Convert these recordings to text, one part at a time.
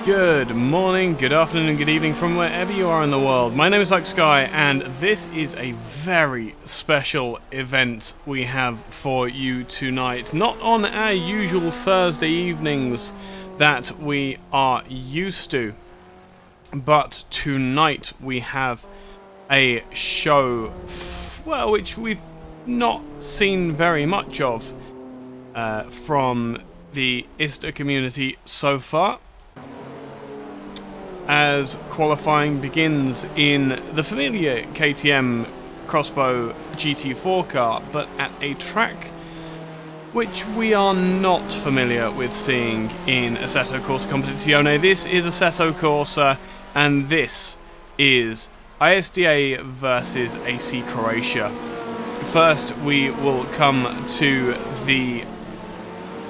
Good morning, good afternoon, and good evening from wherever you are in the world. My name is Like Sky, and this is a very special event we have for you tonight. Not on our usual Thursday evenings that we are used to, but tonight we have a show, which we've not seen very much of from the ISDA community so far, as qualifying begins in the familiar KTM X-bow GT4 car, but at a track which we are not familiar with seeing in Assetto Corsa Competizione. This is Assetto Corsa, and this is ISDA versus AC Croatia. First, we will come to the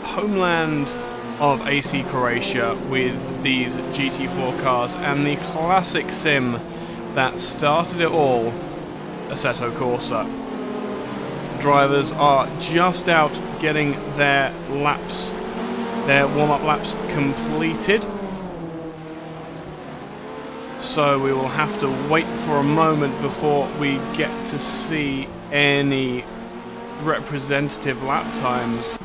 homeland of AC Croatia with these GT4 cars and the classic sim that started it all, Assetto Corsa. Drivers are just out getting their laps, their warm-up laps completed. So we will have to wait for a moment before we get to see any representative lap times.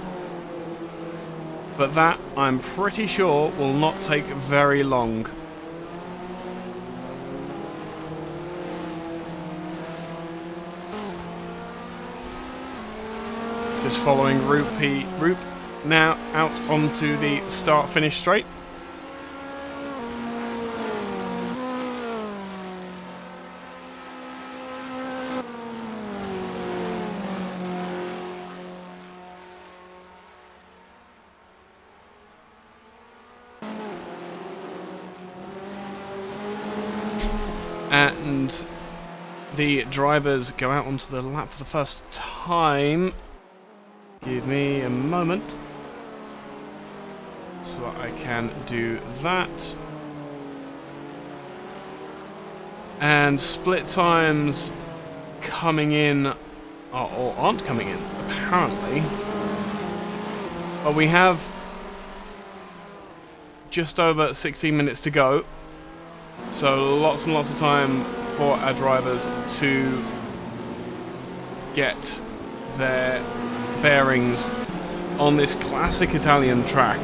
But that, I'm pretty sure, will not take very long. Just following Roop now out onto the start-finish straight. And the drivers go out onto the lap for the first time. Give me a moment so that I can do that. And split times coming in, or aren't coming in, apparently. But we have just over 16 minutes to go. So lots and lots of time for our drivers to get their bearings on this classic Italian track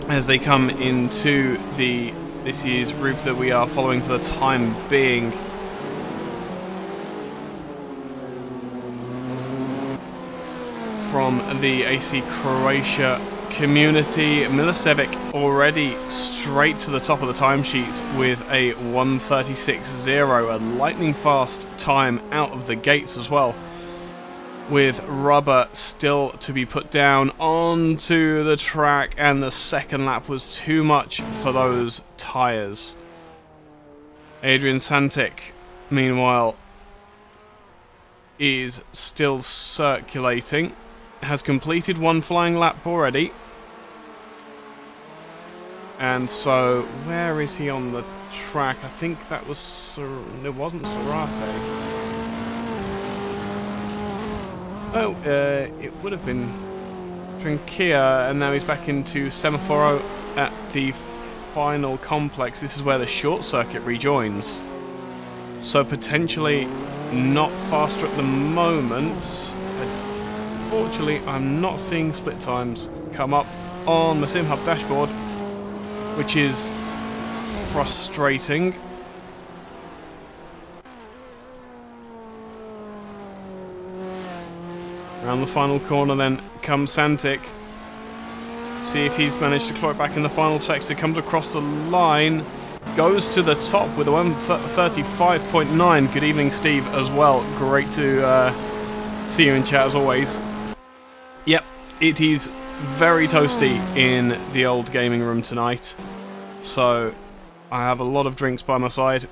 as they come into this is route that we are following for the time being. From the AC Croatia community, Milicevic already straight to the top of the timesheets with a 1:36.0, a lightning fast time out of the gates as well, with rubber still to be put down onto the track, and the second lap was too much for those tyres. Adrian Santic, meanwhile, is still circulating, has completed one flying lap already. And so, where is he on the track? I think that was... it wasn't Sorate. Oh, it would have been Trinquia, and now he's back into Semaforo at the final complex. This is where the short circuit rejoins. So potentially not faster at the moment. Unfortunately, I'm not seeing split times come up on the SimHub dashboard, which is frustrating. Around the final corner then comes Santic. See if he's managed to claw it back in the final sector. Comes across the line. Goes to the top with a 1:35.9. Good evening, Steve, as well. Great to see you in chat as always. Yep, it is very toasty in the old gaming room tonight. So I have a lot of drinks by my side.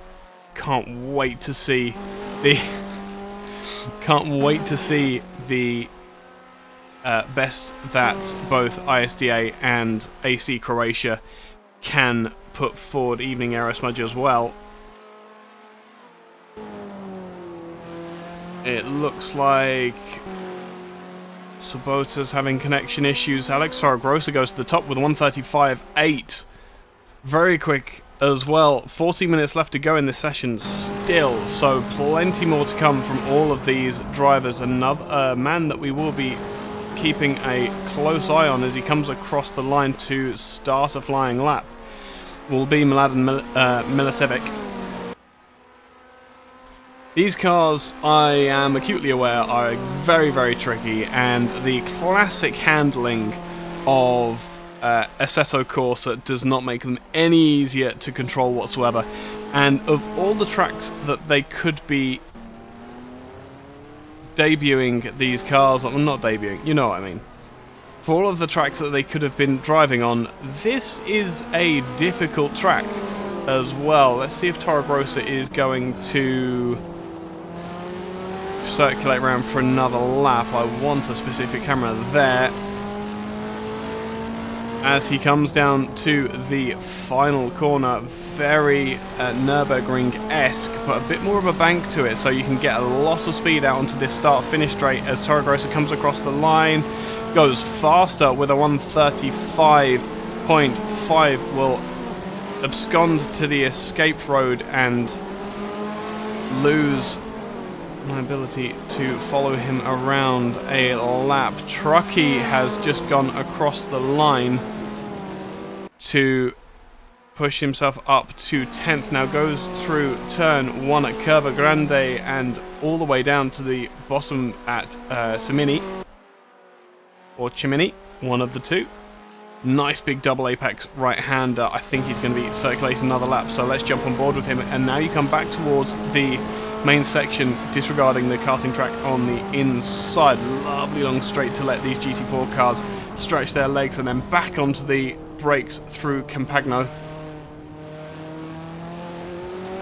Can't wait to see the best that both ISDA and AC Croatia can put forward. Evening Aerosmudge as well. It looks like Sabota's having connection issues. Alex Torregrossa goes to the top with 1:35.8. Very quick as well. 40 minutes left to go in this session still, so plenty more to come from all of these drivers. Another man that we will be keeping a close eye on as he comes across the line to start a flying lap will be Mladen Milicevic. These cars, I am acutely aware, are very, very tricky, and the classic handling of Assetto Corsa does not make them any easier to control whatsoever. And of all the tracks that they could be debuting these cars, well, not debuting, you know what I mean. For all of the tracks that they could have been driving on, this is a difficult track as well. Let's see if Torregrossa is going to circulate around for another lap. I want a specific camera there. As he comes down to the final corner, very Nürburgring-esque, but a bit more of a bank to it, so you can get a lot of speed out onto this start-finish straight as Torregrossa comes across the line, goes faster with a 1:35.5, will abscond to the escape road and lose my ability to follow him around a lap. Truckee has just gone across the line to push himself up to 10th. Now goes through turn 1 at Curva Grande and all the way down to the bottom at Cimini. Or Chimini, one of the two. Nice big double apex right-hander. I think he's going to be circulating another lap, so let's jump on board with him. And now you come back towards the main section, disregarding the karting track on the inside. Lovely long straight to let these GT4 cars stretch their legs, and then back onto the brakes through Campagno.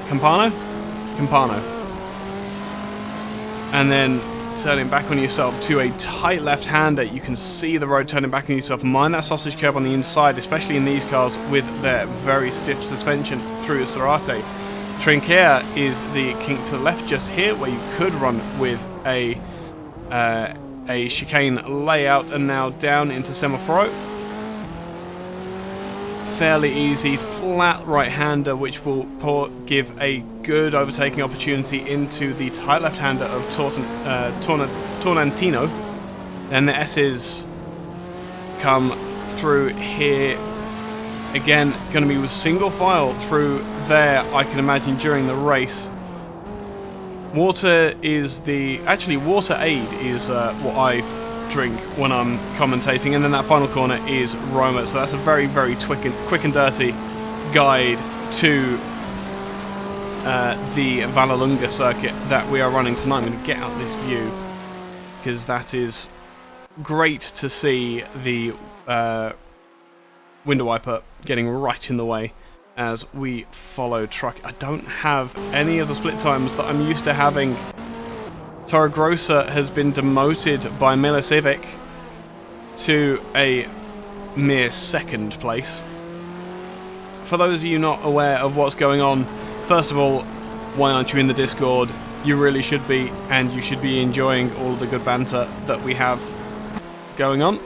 Campano? Campano. And then turning back on yourself to a tight left-hander. You can see the road turning back on yourself. Mind that sausage curb on the inside, especially in these cars with their very stiff suspension through Cerate. Trinquer is the kink to the left just here, where you could run with a chicane layout, and now down into Semaforo. Fairly easy, flat right-hander, which will give a good overtaking opportunity into the tight left-hander of Tornantino. Then the S's come through here. Again, going to be with single file through there, I can imagine, during the race. Water is Water Aid is what I drink when I'm commentating, and then that final corner is Roma, so that's a very, very quick and dirty guide to the Vallelunga circuit that we are running tonight. I'm going to get out this view because that is great to see the window wiper getting right in the way as we follow truck. I don't have any of the split times that I'm used to having. Torregrossa has been demoted by Milicevic to a mere second place. For those of you not aware of what's going on, first of all, why aren't you in the Discord? You really should be, and you should be enjoying all of the good banter that we have going on.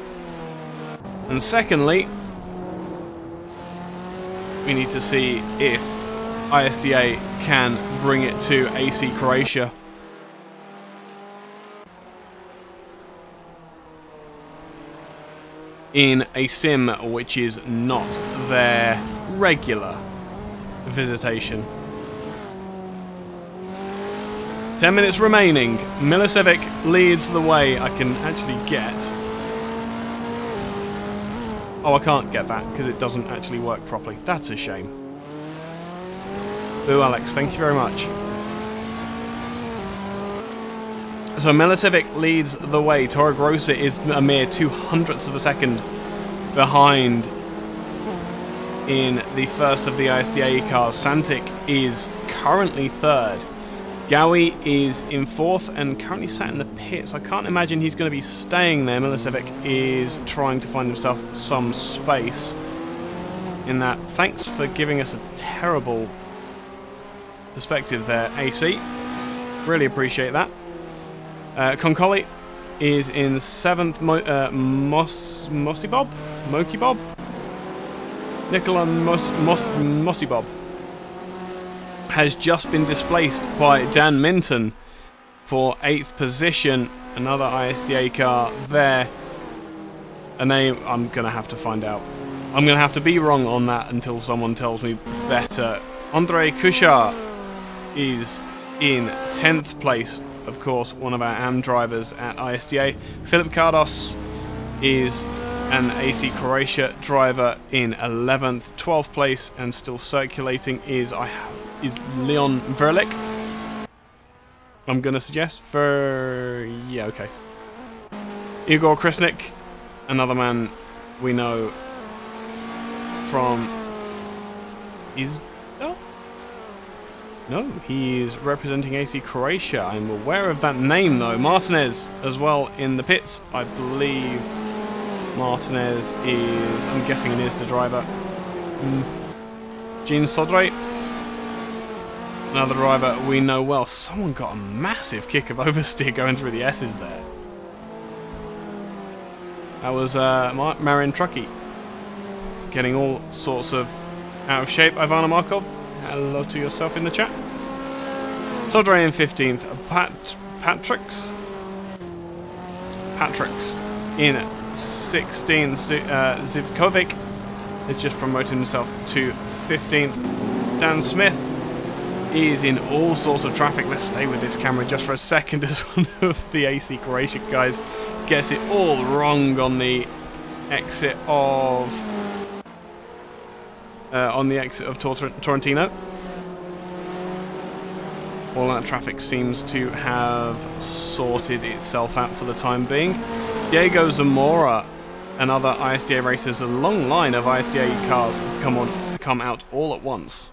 And secondly, we need to see if ISDA can bring it to AC Croatia. In a sim which is not their regular visitation. 10 minutes remaining. Milicevic leads the way. I can actually get... Oh, I can't get that because it doesn't actually work properly. That's a shame. Boo, Alex. Thank you very much. So Milicevic leads the way. Torregrossa is a mere 0.02 of a second behind in the first of the ISDA cars. Santic is currently third. Gowie is in fourth and currently sat in the pits. I can't imagine he's going to be staying there. Milicevic is trying to find himself some space in that. Thanks for giving us a terrible perspective there, AC. Really appreciate that. Concoli is in 7th. Mossy Bob? Moki Bob? Nicola Mossy Bob has just been displaced by Dan Minton for 8th position. Another ISDA car there. A name I'm going to have to find out. I'm going to have to be wrong on that until someone tells me better. Andrei Kushar is in 10th place. Of course, one of our AM drivers at ISDA. Philip Cardos is an AC Croatia driver in 11th. 12th place and still circulating is Leon Verlick. I'm going to suggest yeah, okay. Igor Krisnik, another man we know from ISDA? No, he is representing AC Croatia. I'm aware of that name though. Martinez as well in the pits. I believe Martinez is, I'm guessing, an ISDA driver. Gene Sodre, another driver we know well. Someone got a massive kick of oversteer going through the S's there. That was Marian Truckee getting all sorts of out of shape. Ivana Markov, hello to yourself in the chat. Sodre in 15th. Patrick's in 16th. Zivkovic has just promoted himself to 15th. Dan Smith is in all sorts of traffic. Let's stay with this camera just for a second as one of the AC Croatia guys gets it all wrong on the exit of Torrentino. All that traffic seems to have sorted itself out for the time being. Diego Zamora and other ISDA racers, a long line of ISDA cars have come out all at once.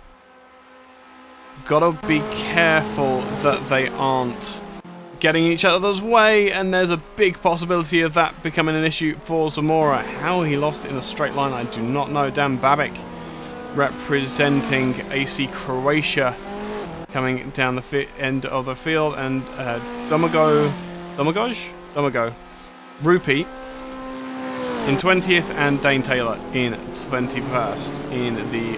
Gotta be careful that they aren't getting each other's way, and there's a big possibility of that becoming an issue for Zamora. How he lost it in a straight line, I do not know. Dan Babic representing AC Croatia coming down the end of the field, and Domago Rupi in 20th and Dane Taylor in 21st in the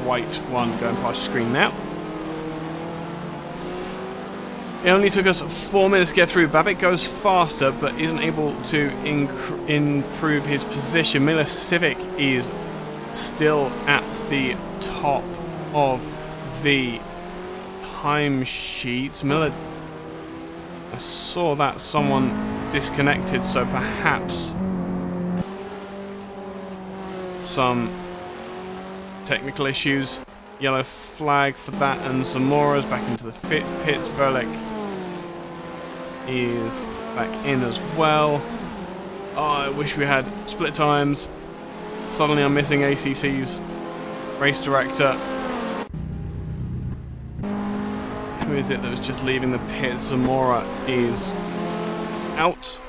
white one going past screen now. It only took us 4 minutes to get through. Babic goes faster but isn't able to improve his position. Milicevic is still at the top of the timesheets. I saw that someone disconnected, so perhaps some technical issues. Yellow flag for that, and Zamora's back into the pits. Verlick is back in as well. Oh, I wish we had split times. Suddenly I'm missing ACC's race director. Who is it that was just leaving the pit? Zamora is out.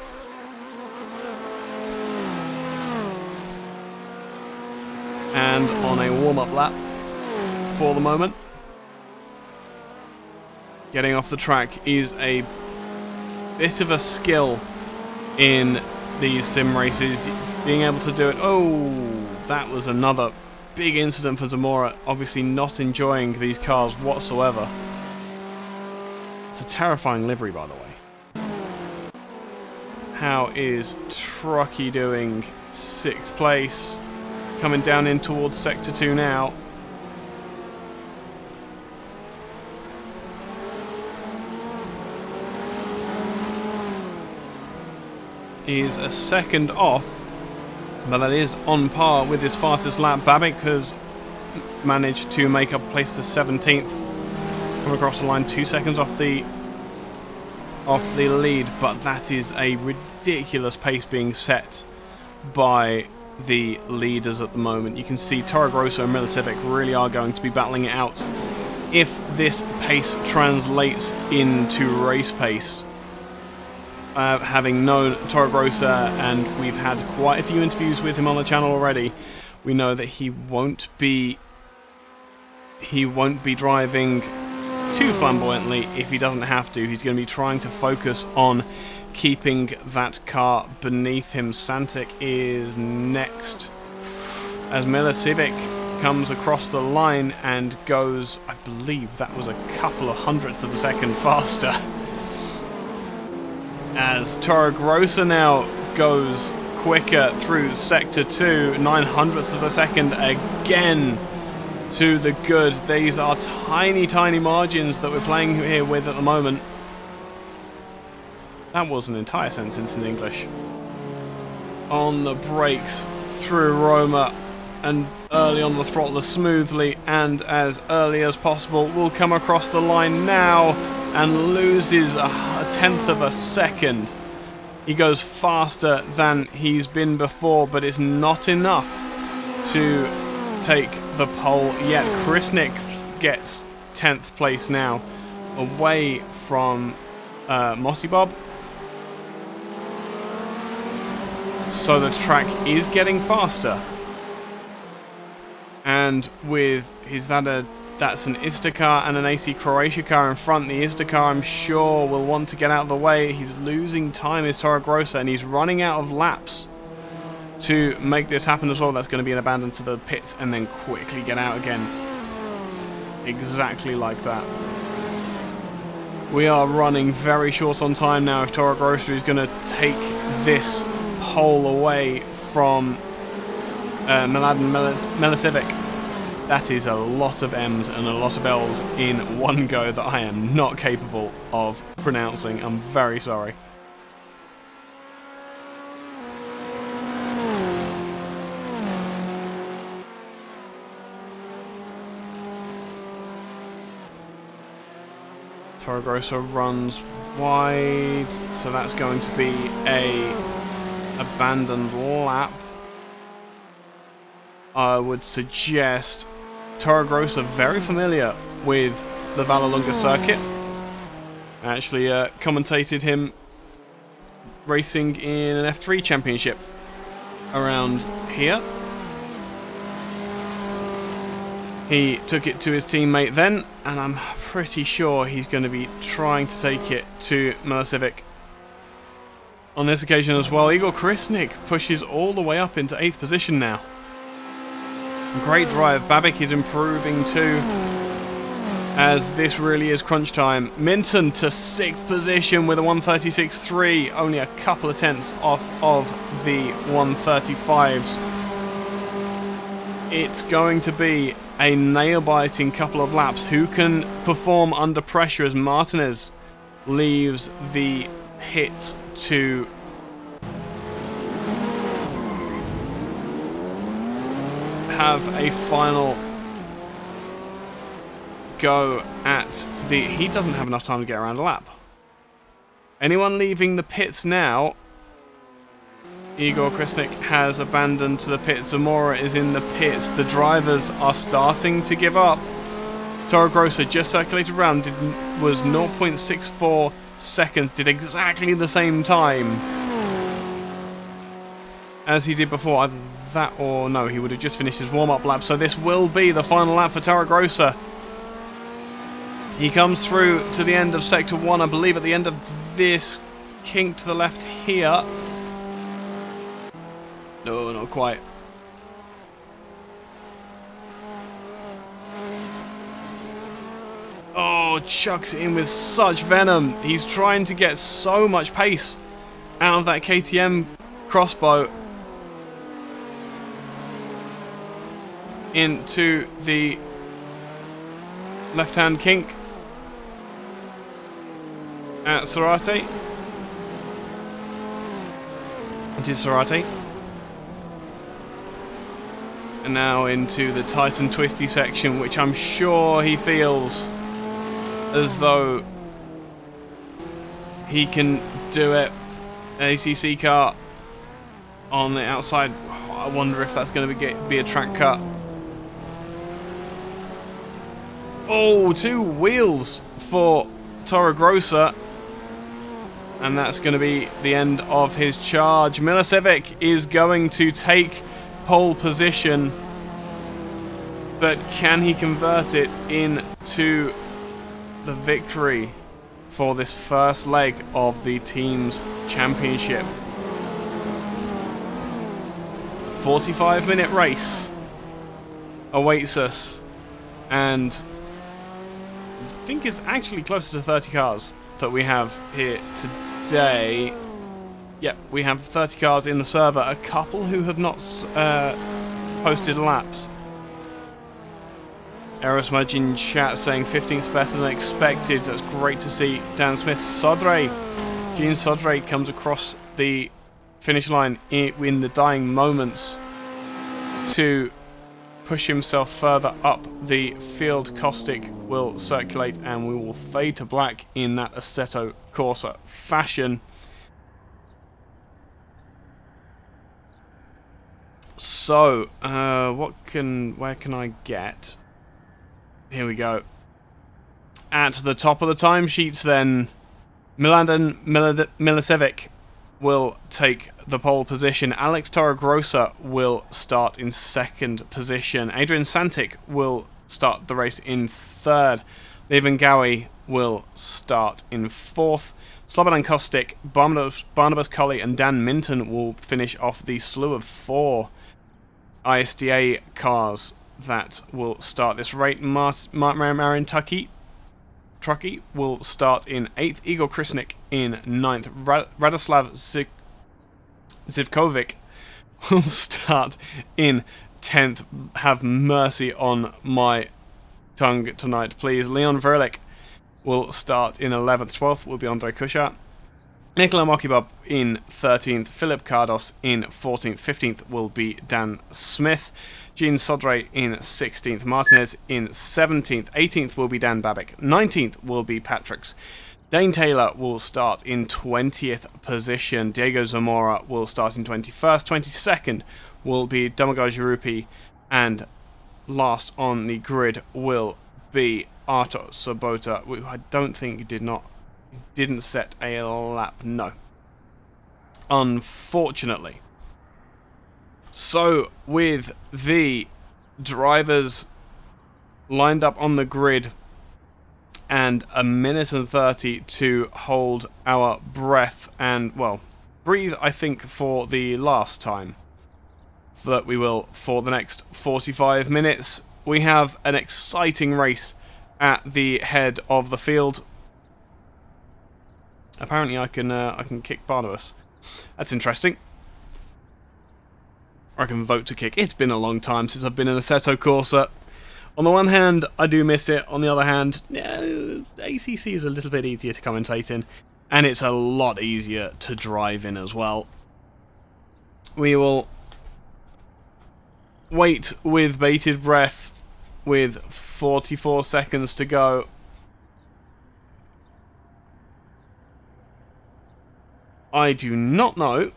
And on a warm-up lap for the moment. Getting off the track is a bit of a skill in these sim races. Being able to do it. Oh, that was another big incident for Zamora. Obviously not enjoying these cars whatsoever. It's a terrifying livery, by the way. How is Truckee doing? 6th place. Coming down in towards Sector 2 now. Is a second off, but that is on par with his fastest lap. Babic has managed to make up a place to 17th. Come across the line 2 seconds off the lead, but that is a ridiculous pace being set by the leaders at the moment. You can see Toro Grosso and Milicevic really are going to be battling it out. If this pace translates into race pace, having known Toro Grosso, and we've had quite a few interviews with him on the channel already, we know that he won't be driving too flamboyantly if he doesn't have to. He's going to be trying to focus on keeping that car beneath him. Santic is next as Milicevic comes across the line and goes, I believe that was a couple of hundredths of a second faster. As Toro Grosso now goes quicker through Sector 2, 900ths of a second again to the good. These are tiny, tiny margins that we're playing here with at the moment. That was an entire sentence in English. On the brakes through Roma and early on the throttle as smoothly and as early as possible. Will come across the line now and loses a tenth of a second. He goes faster than he's been before, but it's not enough to take the pole yet. Krisnik gets 10th place now, away from Mossy Bob. So the track is getting faster. And with that's an ISDA car and an AC Croatia car in front. The ISDA car, I'm sure, will want to get out of the way. He's losing time, is Toro Grosso, and he's running out of laps to make this happen as well. That's going to be an abandon to the pits and then quickly get out again. Exactly like that. We are running very short on time now if Toro Grosso is going to take this pole away from Mladen Milicevic. That is a lot of M's and a lot of L's in one go that I am not capable of pronouncing. I'm very sorry. Toro Grosso runs wide, so that's going to be a abandoned lap. I would suggest Toro Grosso very familiar with the Vallelunga circuit. I actually commentated him racing in an F3 championship around here. He took it to his teammate then, and I'm pretty sure he's going to be trying to take it to Milicevic on this occasion as well. Igor Krisnik pushes all the way up into 8th position now. Great drive. Babik is improving too, as this really is crunch time. Minton to 6th position with a 136.3, only a couple of tenths off of the 135s. It's going to be a nail-biting couple of laps. Who can perform under pressure as Martinez leaves the pit to have a final go at the... He doesn't have enough time to get around a lap. Anyone leaving the pits now? Igor Krisnik has abandoned to the pits. Zamora is in the pits. The drivers are starting to give up. Toro Grosso just circulated around, was 0.64 seconds, did exactly the same time as he did before. Either that or no, he would have just finished his warm-up lap. So this will be the final lap for Toro Grosso. He comes through to the end of Sector 1, I believe, at the end of this kink to the left here. No, not quite. Oh, chucks it in with such venom. He's trying to get so much pace out of that KTM crossbow into the left-hand kink at Sorate. It is Sorate. And now into the tight and twisty section, which I'm sure he feels as though he can do it. ACC car on the outside. I wonder if that's going to be a track cut. Oh, 2 wheels for Toro Grosso. And that's going to be the end of his charge. Milicevic is going to take pole position, but can he convert it into the victory for this first leg of the team's championship. 45-minute race awaits us, and I think it's actually closer to 30 cars that we have here today. Yep, we have 30 cars in the server, a couple who have not posted laps. Aerosmudge in chat saying 15th better than expected. That's great to see. Dan Smith, Sodre. Gene Sodre comes across the finish line in the dying moments to push himself further up the field. Caustic will circulate and we will fade to black in that Assetto Corsa fashion. So, where can I get? Here we go. At the top of the timesheets then, Miladen Milicevic will take the pole position. Alex Torregrossa will start in second position. Adrian Santic will start the race in third. Levan Gowie will start in fourth. Slobodan Kostic, Barnabas Colley and Dan Minton will finish off the slew of 4 ISDA cars that will start this race. Marin Truckee will start in 8th, Igor Krisnik in 9th, Radoslav Zivkovic will start in 10th. Have mercy on my tongue tonight, please. Leon Verlick will start in 11th, 12th will be Andrei Kusha. Nikola Mokibab in 13th, Philip Cardos in 14th, 15th will be Dan Smith. Gene Sodre in 16th, Martinez in 17th, 18th will be Dan Babic, 19th will be Patrick's. Dane Taylor will start in 20th position, Diego Zamora will start in 21st, 22nd will be Damagaj Rupi, and last on the grid will be Arto Sobota, who I don't think didn't set a lap, no. Unfortunately. So, with the drivers lined up on the grid and a minute and 30 to hold our breath and, well, breathe, I think, for the last time that we will for the next 45 minutes, we have an exciting race at the head of the field. Apparently I can kick Barnabas. That's interesting. I can vote to kick. It's been a long time since I've been in Assetto Corsa. On the one hand, I do miss it. On the other hand, yeah, ACC is a little bit easier to commentate in. And it's a lot easier to drive in as well. We will wait with bated breath with 44 seconds to go. I do not know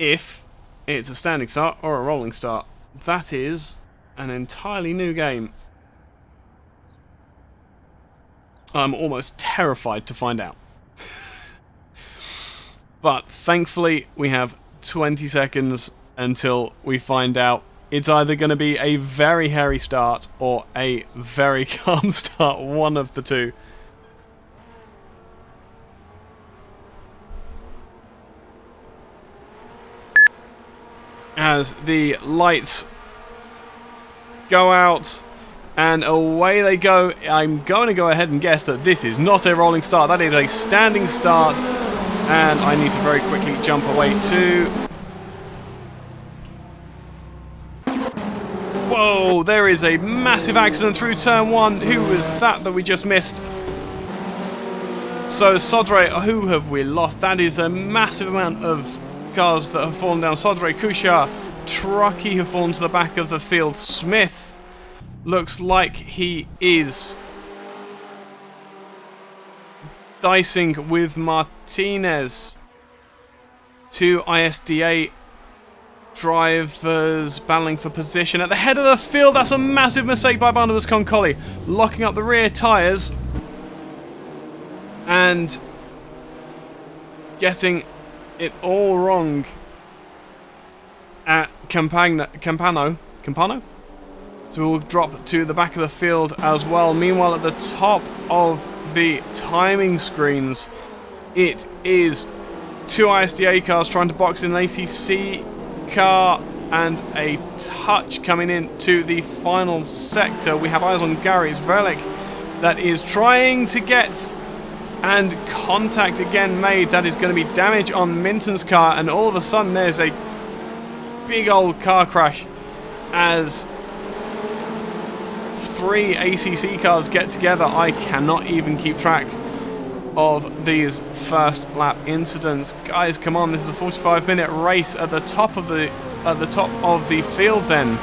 if it's a standing start or a rolling start. That is an entirely new game. I'm almost terrified to find out. But thankfully we have 20 seconds until we find out. It's either going to be a very hairy start or a very calm start, one of the two. As the lights go out and away they go, I'm going to go ahead and guess that this is not a rolling start. That is a standing start, and I need to very quickly jump away to... Whoa, there is a massive accident through turn 1. Who was that we just missed? So Sodre, who have we lost? That is a massive amount of cars that have fallen down. Sodre, Kusha, Truckee have fallen to the back of the field. Smith looks like he is dicing with Martinez. 2 ISDA drivers battling for position at the head of the field. That's a massive mistake by Barnabas Concoli, locking up the rear tyres and getting it all wrong at Campano. So we'll drop to the back of the field as well. Meanwhile, at the top of the timing screens, it is two ISDA cars trying to box in an ACC car and a touch coming into the final sector. We have eyes on Gary's Verlick that is trying to get, and contact again made. That is going to be damage on Minton's car, and all of a sudden there's a big old car crash as three ACC cars get together. I cannot even keep track of these first lap incidents. Guys, come on, this is a 45-minute race at the top of the field then.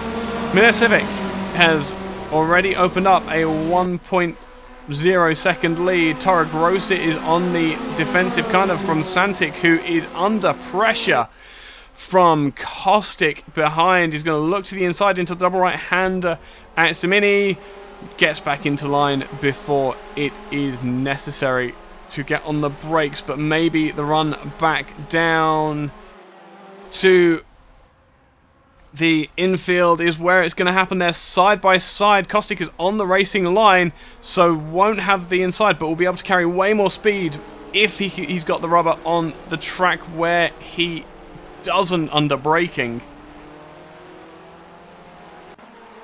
Milicevic has already opened up a 1.0 second lead. Toro Grossa is on the defensive kind of from Santic, who is under pressure from Caustic behind. He's going to look to the inside into the double right-hander at Simini. Gets back into line before it is necessary to get on the brakes, but maybe the run back down to the infield is where it's going to happen. They're side by side. Caustic is on the racing line, so won't have the inside, but will be able to carry way more speed if he's got the rubber on the track where he doesn't under braking.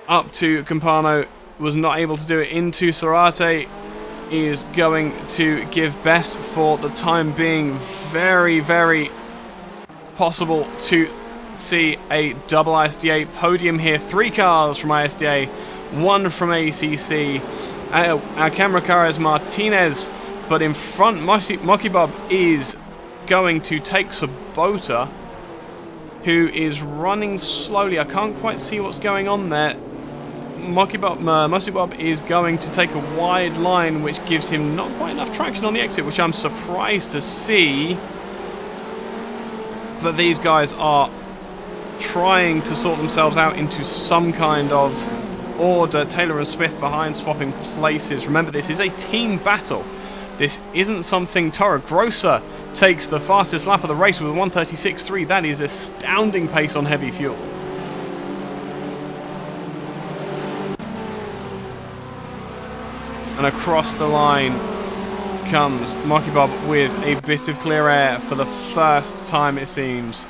Up to Campano, was not able to do it. Into Sarate is going to give best for the time being. Very, very possible to see a double ISDA podium here. 3 cars from ISDA, 1 from ACC. Our camera car is Martinez, but in front, Mocky Bob is going to take Sabota, who is running slowly. I can't quite see what's going on there. Mossy Bob is going to take a wide line, which gives him not quite enough traction on the exit, which I'm surprised to see. But these guys are trying to sort themselves out into some kind of order. Taylor and Smith behind, swapping places. Remember, this is a team battle. This isn't something. Toro Grossa takes the fastest lap of the race with a 1:36.3. That is astounding pace on heavy fuel. And across the line comes Mocky Bob with a bit of clear air for the first time, it seems.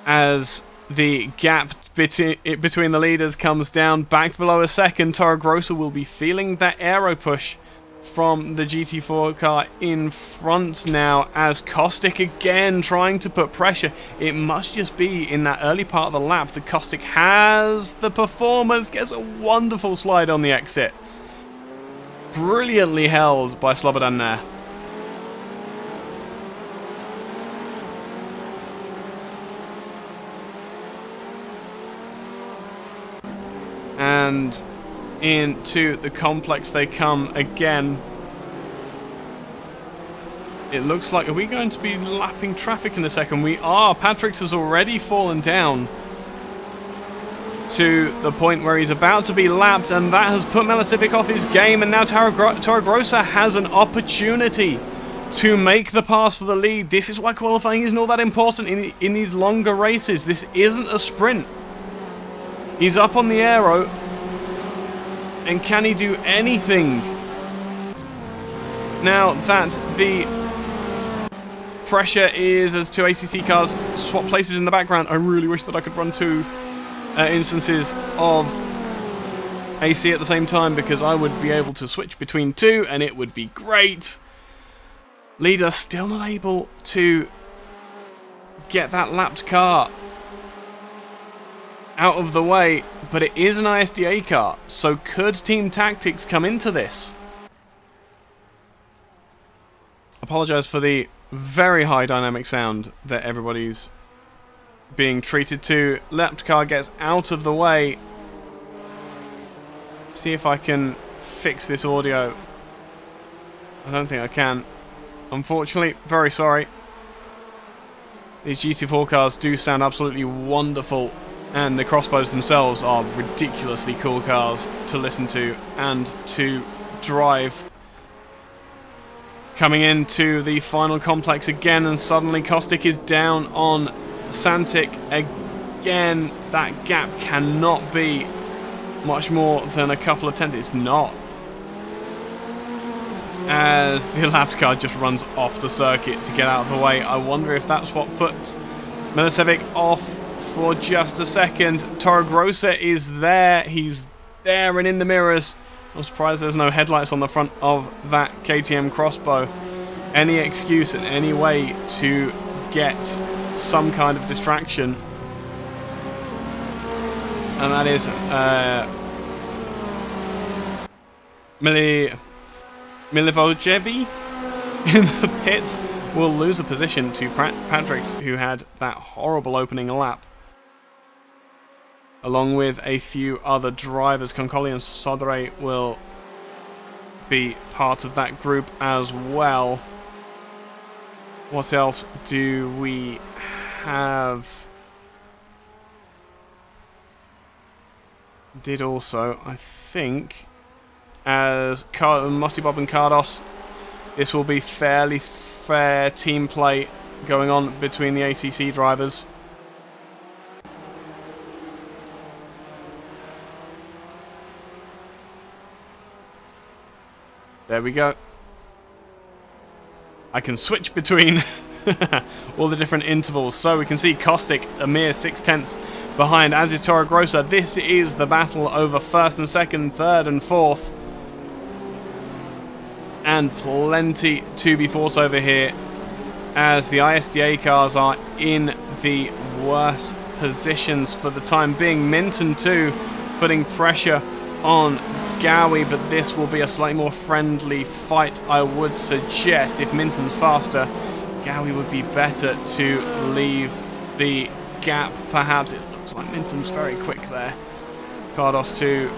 As the gap between the leaders comes down back below a second, Toro Grossa will be feeling that aero push from the GT4 car in front now, as Caustic again trying to put pressure. It must just be in that early part of the lap that Caustic has the performance, gets a wonderful slide on the exit. Brilliantly held by Slobodan there. And into the complex they come again. It looks like, are we going to be lapping traffic in a second? We are. Patrick's has already fallen down to the point where he's about to be lapped, and that has put Milicevic off his game, and now Toro Grossa has an opportunity to make the pass for the lead. This is why qualifying isn't all that important in these longer races. This isn't a sprint. He's up on the aero, and can he do anything? Now that the pressure is as two ACC cars swap places in the background, I really wish that I could run 2 instances of AC at the same time, because I would be able to switch between 2 and it would be great. Leader still not able to get that lapped car out of the way, but it is an ISDA car, so could Team Tactics come into this? Apologise for the very high dynamic sound that everybody's being treated to. Lapped car gets out of the way. See if I can fix this audio. I don't think I can. Unfortunately, very sorry. These GT4 cars do sound absolutely wonderful, and the Crossbows themselves are ridiculously cool cars to listen to and to drive. Coming into the final complex again, and suddenly Caustic is down on Santic again. That gap cannot be much more than a couple of tenths. It's not. As the elapsed car just runs off the circuit to get out of the way. I wonder if that's what put Milicevic off for just a second. Toro Grossa is there. He's there and in the mirrors. I'm surprised there's no headlights on the front of that KTM X-bow. Any excuse and any way to get some kind of distraction. And that is Milivojevic in the pits will lose a position to Patricks, who had that horrible opening lap. Along with a few other drivers, Concoli and Sodre will be part of that group as well. What else do we have? Did also, I think, as Musty Bob and Cardos, this will be fairly fair team play going on between the ACC drivers. There we go. I can switch between all the different intervals. So we can see Caustic a mere 6/10 behind, as is Toro Grossa. This is the battle over first and second, third and fourth. And plenty to be fought over here, as the ISDA cars are in the worst positions for the time being. Minton too, putting pressure on Gowie, but this will be a slightly more friendly fight, I would suggest. If Minton's faster, Gowie would be better to leave the gap, perhaps. It looks like Minton's very quick there. Cardos too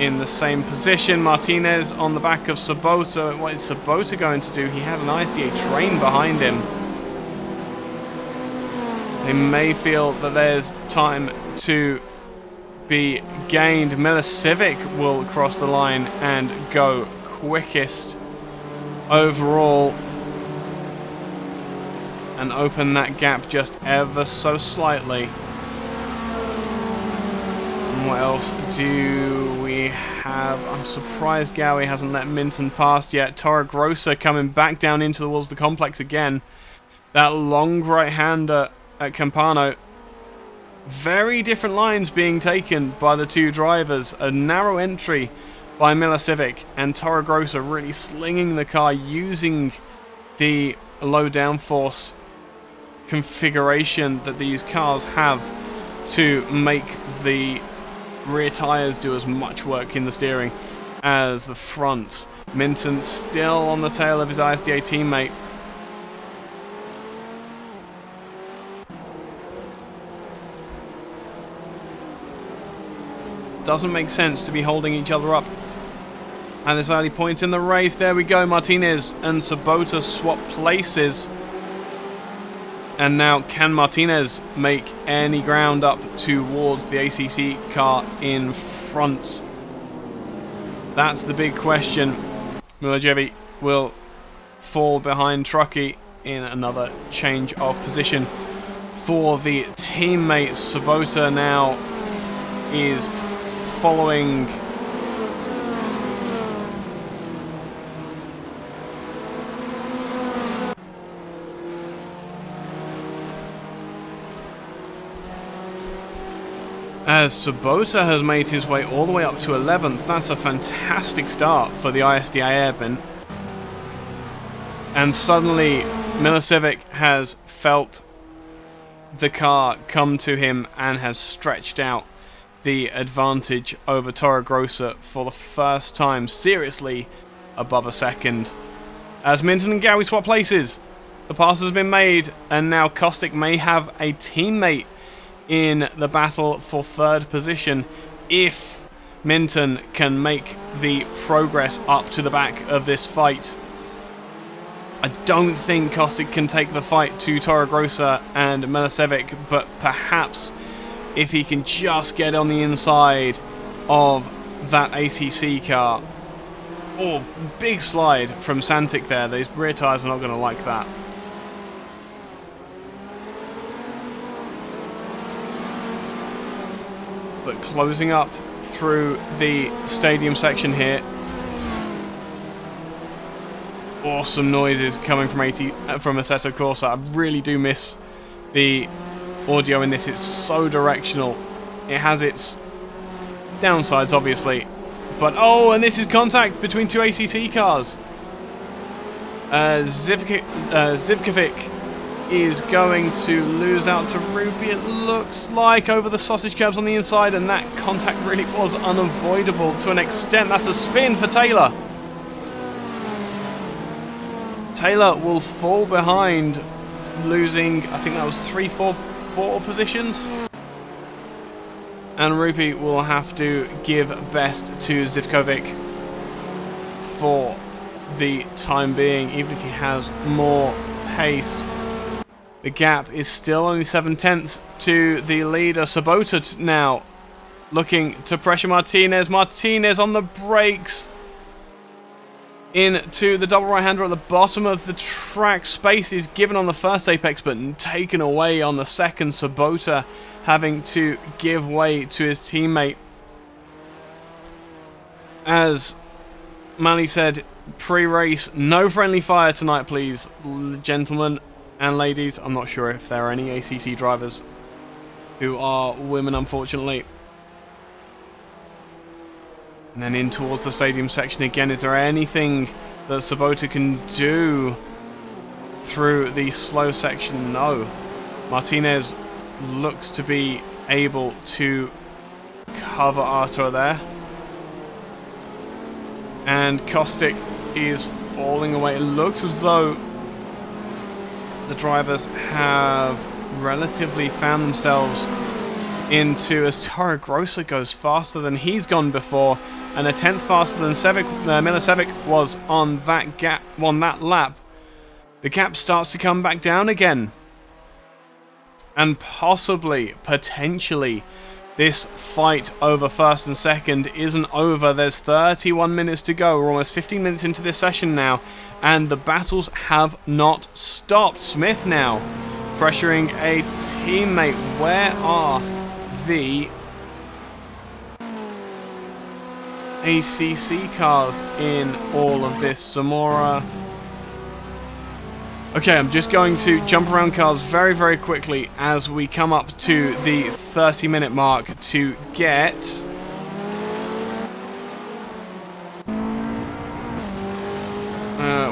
in the same position. Martinez on the back of Sabota. What is Sabota going to do? He has an ISDA train behind him. They may feel that there's time to be gained. Milicevic will cross the line and go quickest overall and open that gap just ever so slightly. And what else do we have? I'm surprised Gowie hasn't let Minton past yet. Toro Grossa coming back down into the walls of the complex again. That long right-hander at Campano. Very different lines being taken by the two drivers. A narrow entry by Milicevic, and Toro Grossa really slinging the car, using the low downforce configuration that these cars have to make the rear tyres do as much work in the steering as the front. Minton still on the tail of his ISDA teammate. Doesn't make sense to be holding each other up at this early point in the race. There we go. Martinez and Sabota swap places. And now, can Martinez make any ground up towards the ACC car in front? That's the big question. Milicevic will fall behind Truckee in another change of position for the teammates. Sabota now is following as Sabota has made his way all the way up to 11th. That's a fantastic start for the ISDA Airmen. And suddenly Milicevic has felt the car come to him and has stretched out the advantage over Toro Grossa for the first time, seriously above a second. As Minton and Gowie swap places, the pass has been made, and now Caustic may have a teammate in the battle for third position if Minton can make the progress up to the back of this fight. I don't think Caustic can take the fight to Toro Grossa and Milicevic, but perhaps if he can just get on the inside of that ACC car. Oh, big slide from Santic there. These rear tyres are not going to like that. But closing up through the stadium section here. Awesome noises coming from Assetto Corsa. I really do miss the audio in this. It's so directional. It has its downsides, obviously. But, oh, and this is contact between two ACC cars. Zivkovic is going to lose out to Rupy, it looks like, over the sausage curbs on the inside, and that contact really was unavoidable to an extent. That's a spin for Taylor. Taylor will fall behind, losing, I think that was 4 positions. And Rupy will have to give best to Zivkovic for the time being, even if he has more pace. The gap is still only 7/10 to the leader. Sabota now looking to pressure Martinez. Martinez on the brakes into the double right-hander at the bottom of the track. Space is given on the first apex, but taken away on the second. Sabota having to give way to his teammate. As Manny said pre-race, no friendly fire tonight, please, gentlemen and ladies. I'm not sure if there are any ACC drivers who are women, unfortunately. And then in towards the stadium section again. Is there anything that Sabota can do through the slow section? No. Martinez looks to be able to cover Artur there. And Kostic is falling away. It looks as though the drivers have relatively found themselves into, as Toro Grosso goes faster than he's gone before, and a 10th faster than Milicevic was on that lap. The gap starts to come back down again. And possibly, potentially, this fight over first and second isn't over. There's 31 minutes to go. We're almost 15 minutes into this session now, and the battles have not stopped. Smith now pressuring a teammate. Where are the ACC cars in all of this? Zamora. Okay, I'm just going to jump around cars very, very quickly as we come up to the 30-minute mark to get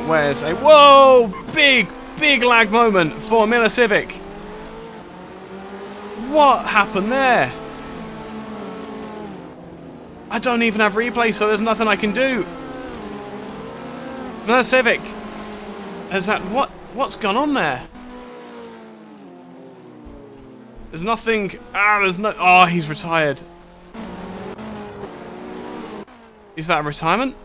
where's a whoa, big lag moment for Milicevic. What happened there? I don't even have replay, so there's nothing I can do. Milicevic, is that what's gone on there? There's nothing. There's no. Oh, he's retired. Is that a retirement?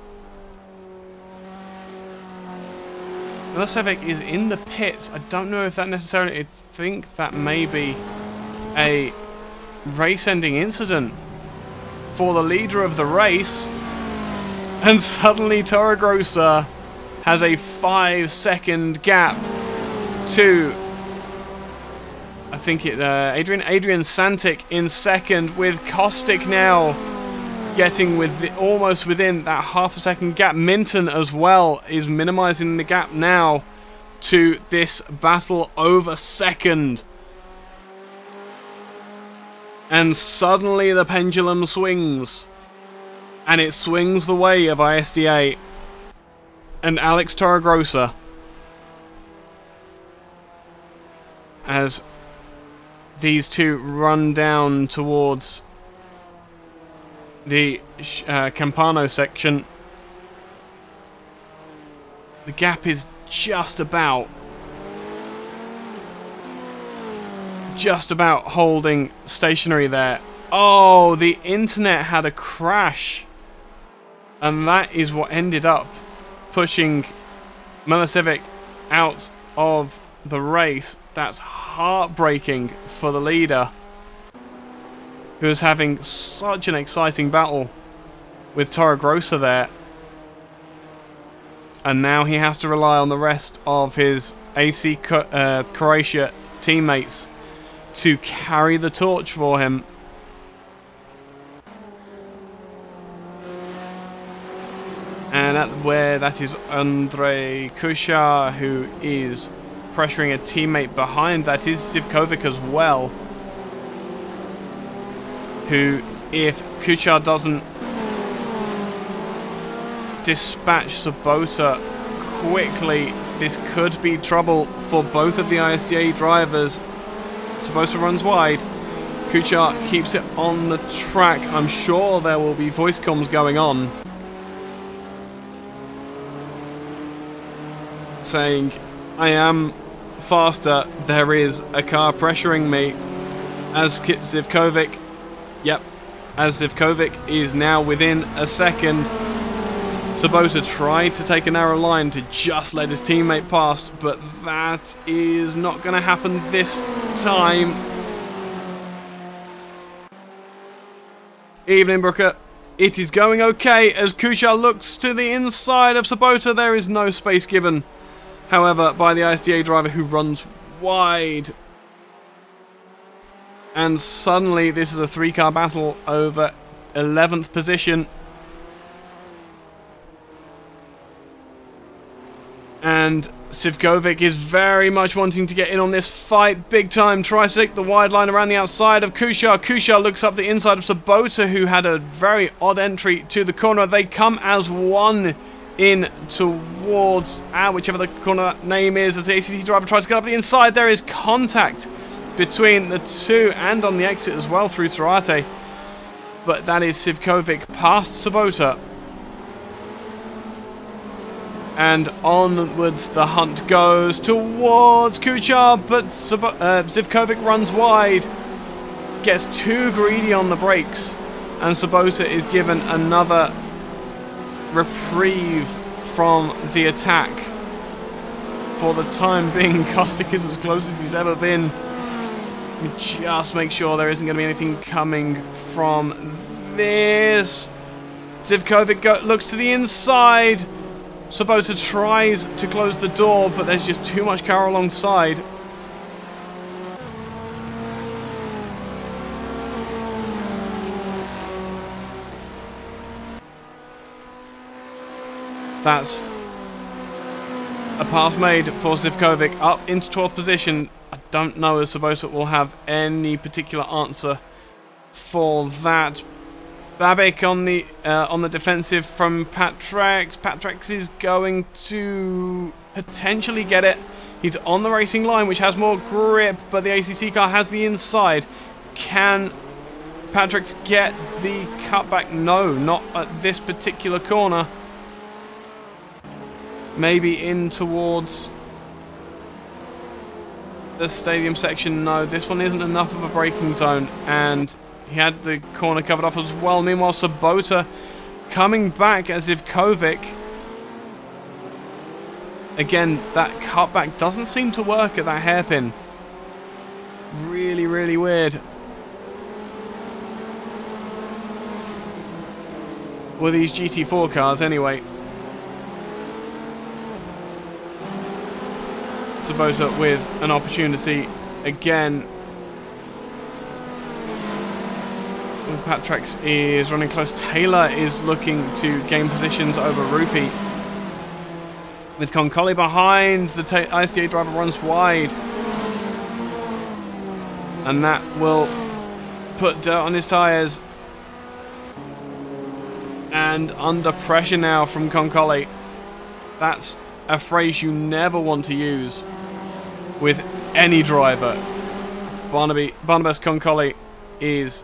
Milicevic is in the pits. I don't know if that necessarily. I think that may be a race-ending incident for the leader of the race. And suddenly Toro Grosso has a 5-second gap to, I think it Adrian Santic in second, with Kostic now getting almost within that half-a-second gap. Minton as well is minimizing the gap now to this battle over second. And suddenly the pendulum swings, and it swings the way of ISDA and Alex Toro Grosso, as these two run down towards the Campano section. The gap is just about holding stationary there. Oh, the internet had a crash, and that is what ended up pushing Milicevic out of the race. That's heartbreaking for the leader, who is having such an exciting battle with Toro Grosso there. And now he has to rely on the rest of his AC Croatia teammates to carry the torch for him. And at where that is Andrei Kushar, who is pressuring a teammate behind. That is Sivkovic as well, who, if Kuchar doesn't dispatch Sabota quickly, this could be trouble for both of the ISDA drivers. Sabota runs wide. Kuchar keeps it on the track. I'm sure there will be voice comms going on saying, I am faster, there is a car pressuring me, as Zivkovic, as Zivkovic is now within a second. Sabota tried to take a narrow line to just let his teammate past, but that is not going to happen this time. Evening, Brooker. It is going okay as Kuchar looks to the inside of Sabota. There is no space given, however, by the ISDA driver, who runs wide. And suddenly this is a 3-car battle over 11th position. And Sivkovic is very much wanting to get in on this fight big time. Tries to take the wide line around the outside of Kuchar. Kuchar looks up the inside of Sabota, who had a very odd entry to the corner. They come as one in towards whichever the corner name is, as the ACC driver tries to get up the inside. There is contact between the two and on the exit as well through Sorate, but that is Sivkovic past Sabota, and onwards the hunt goes towards Kuchar, but Sivkovic runs wide, gets too greedy on the brakes, and Sabota is given another reprieve from the attack. For the time being, Kostik is as close as he's ever been. Just make sure there isn't going to be anything coming from this. Zivkovic looks to the inside. Sabota tries to close the door, but there's just too much car alongside. That's a pass made for Zivkovic up into 12th position. I don't know if Sabota will have any particular answer for that. Babik on the defensive from Patrex. Patrex is going to potentially get it. He's on the racing line, which has more grip, but the ACC car has the inside. Can Patrex get the cutback? No, not at this particular corner. Maybe in towards the stadium section. No, this one isn't enough of a braking zone, and he had the corner covered off as well. Meanwhile, Sabota coming back as if Kovic. Again, that cutback doesn't seem to work at that hairpin. Really, really weird. Well, these GT4 cars anyway. Sabota with an opportunity again. Patrex is running close. Taylor is looking to gain positions over Rupi. With Concoli behind, the ISDA driver runs wide. And that will put dirt on his tyres. And under pressure now from Concoli. That's a phrase you never want to use with any driver. Barnabas Concoli is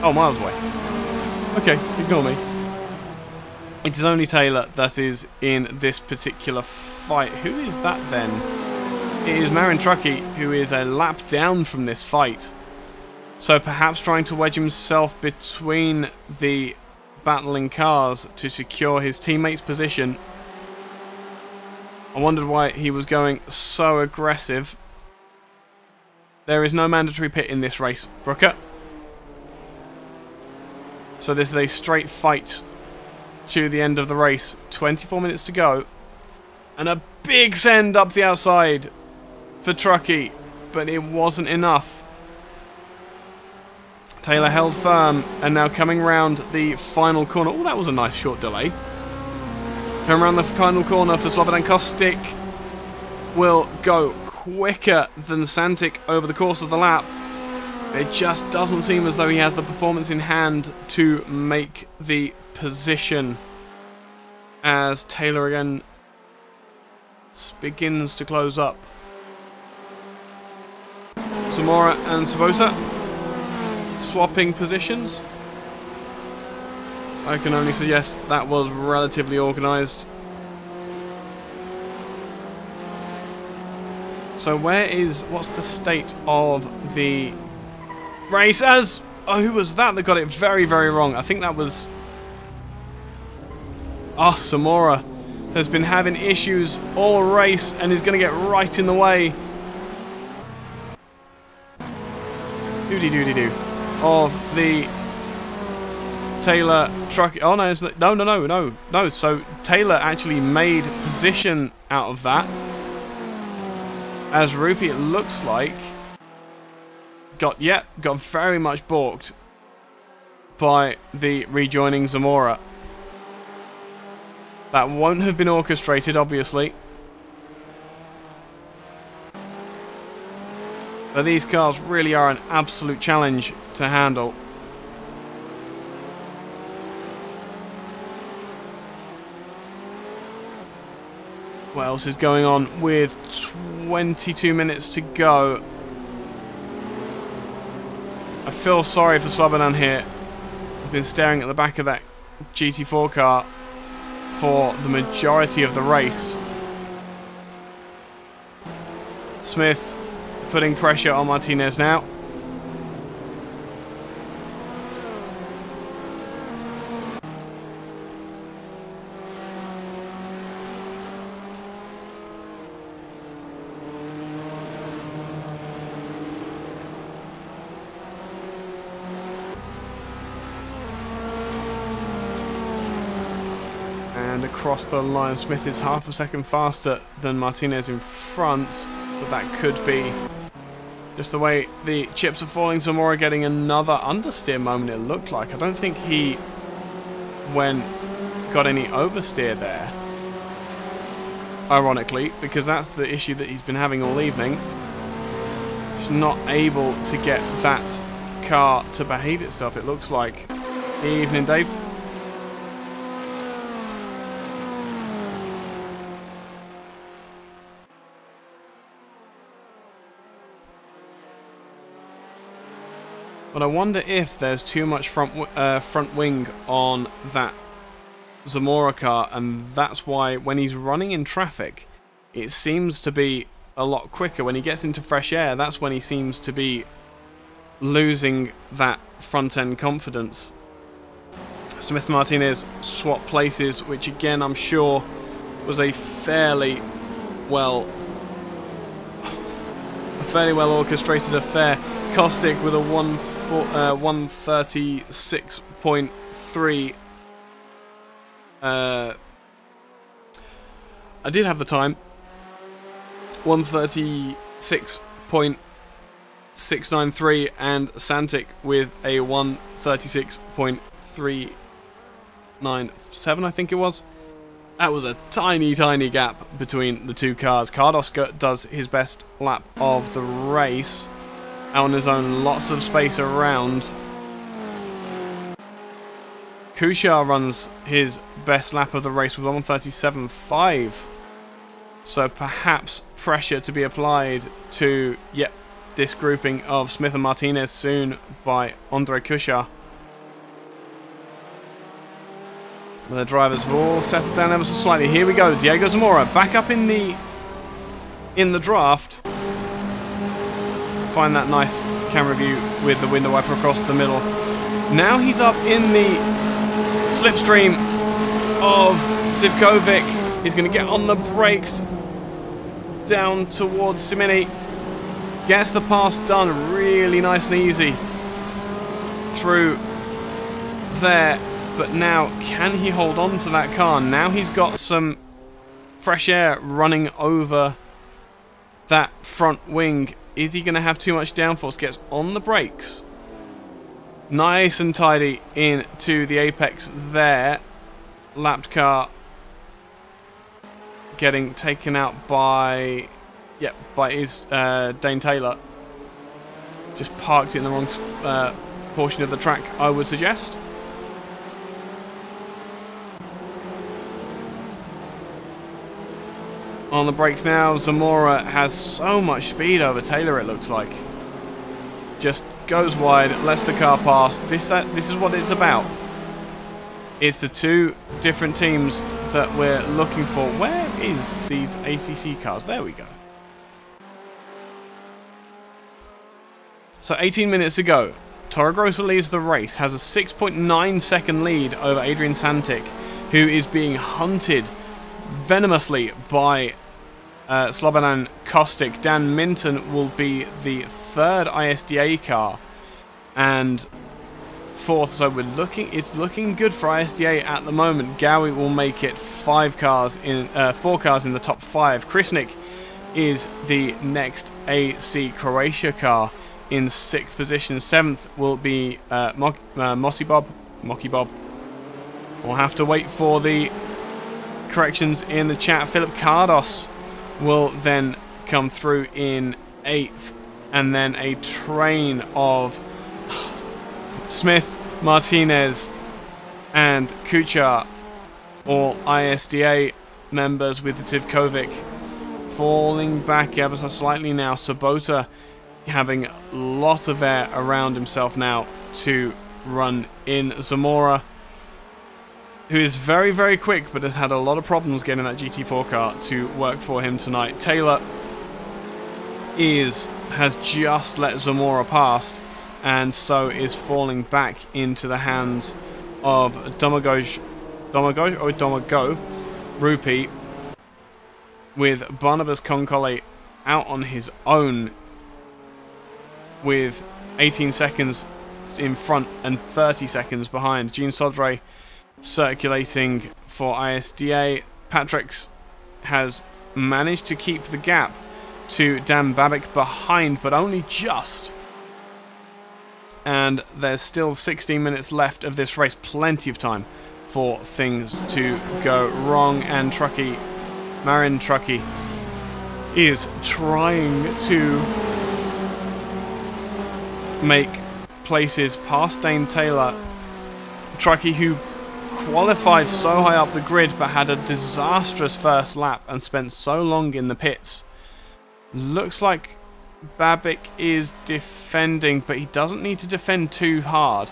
miles away. Okay, ignore me. It is only Taylor that is in this particular fight. Who is that then? It is Marin Truckee, who is a lap down from this fight. So perhaps trying to wedge himself between the battling cars to secure his teammate's position. I wondered why he was going so aggressive. There is no mandatory pit in this race, Brooker. So this is a straight fight to the end of the race. 24 minutes to go. And a big send up the outside for Truckee, but it wasn't enough. Taylor held firm, and now coming round the final corner. Oh, that was a nice short delay. Come around the final corner for Slobodan Kostic. Will go quicker than Santic over the course of the lap. It just doesn't seem as though he has the performance in hand to make the position, as Taylor again begins to close up. Zamora and Sabota swapping positions. I can only suggest that was relatively organised. So what's the state of the race? Who was that got it very, very wrong? I think that was... Samora has been having issues all race and is going to get right in the way. Doody-doody-doo. Of the Taylor truck. Oh, no. So Taylor actually made position out of that. As Rupi, it looks like, got very much balked by the rejoining Zamora. That won't have been orchestrated, obviously. But these cars really are an absolute challenge to handle. What else is going on with 22 minutes to go? I feel sorry for Slobodan here. I've been staring at the back of that GT4 car for the majority of the race. Smith putting pressure on Martinez now. And across the line, Smith is half a second faster than Martinez in front, but that could be just the way the chips are falling. Zamora getting another understeer moment, it looked like. I don't think he got any oversteer there, ironically, because that's the issue that he's been having all evening. He's not able to get that car to behave itself, it looks like. Evening, Dave. But I wonder if there's too much front wing on that Zamora car, and that's why when he's running in traffic, it seems to be a lot quicker. When he gets into fresh air, that's when he seems to be losing that front-end confidence. Smith Martinez swap places, which again I'm sure was a fairly well orchestrated affair. Kostic with a 136.3. I did have the time. 136.693, and Santic with a 136.397, I think it was. That was a tiny, tiny gap between the two cars. Cardos does his best lap of the race. Out on his own, lots of space around. Kushar runs his best lap of the race with 137.5. So perhaps pressure to be applied to, this grouping of Smith and Martinez soon by Andre Kushar. The drivers have all settled down ever so slightly. Here we go, Diego Zamora back up in the draft. Find that nice camera view with the window wiper across the middle. Now he's up in the slipstream of Zivkovic. He's going to get on the brakes down towards Simini. Gets the pass done really nice and easy through there. But now, can he hold on to that car? Now he's got some fresh air running over that front wing. Is he going to have too much downforce? Gets on the brakes. Nice and tidy into the apex there. Lapped car getting taken out by, Dane Taylor. Just parked in the wrong portion of the track, I would suggest. On the brakes now, Zamora has so much speed over Taylor, it looks like. Just goes wide, lets the car pass. This is what it's about. It's the two different teams that we're looking for. Where is these ACC cars? There we go. So 18 minutes ago, Toro Grosso leads the race, has a 6.9 second lead over Adrian Santic, who is being hunted venomously by Slobodan Kostic. Dan Minton will be the third ISDA car and fourth, so it's looking good for ISDA at the moment. Gowie will make it 4 cars in the top 5. Krisnik is the next AC Croatia car in 6th position. 7th will be Mocky Bob. We'll have to wait for the corrections in the chat. Philip Cardos will then come through in 8th, and then a train of Smith, Martinez and Kuchar, all ISDA members, with Zivkovic falling back ever so slightly now. Sabota having a lot of air around himself now to run in. Zamora, who is very, very quick, but has had a lot of problems getting that GT4 car to work for him tonight. Taylor has just let Zamora past, and so is falling back into the hands of Domago Rupi, with Barnabas Concole out on his own with 18 seconds in front and 30 seconds behind. Gene Sodre circulating for ISDA. Patrick's has managed to keep the gap to Dan Babik behind, but only just. And there's still 16 minutes left of this race. Plenty of time for things to go wrong. And Marin Truckee is trying to make places past Dane Taylor. Truckee, who qualified so high up the grid but had a disastrous first lap and spent so long in the pits. Looks like Babik is defending, but he doesn't need to defend too hard.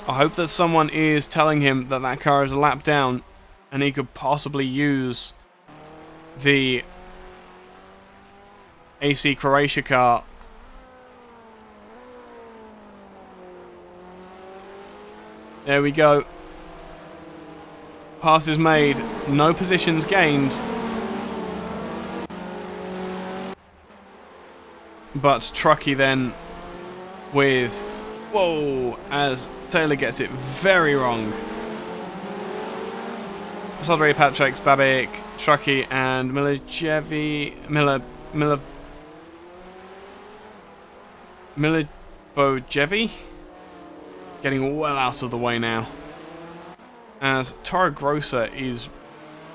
I hope that someone is telling him that that car is a lap down and he could possibly use the AC Croatia car. There we go. Pass is made. No positions gained. But Truckee then with... Whoa! As Taylor gets it very wrong. Sodre, Patrick, Babik, Truckee and Milivojevic getting well out of the way now, as Toro Grosso is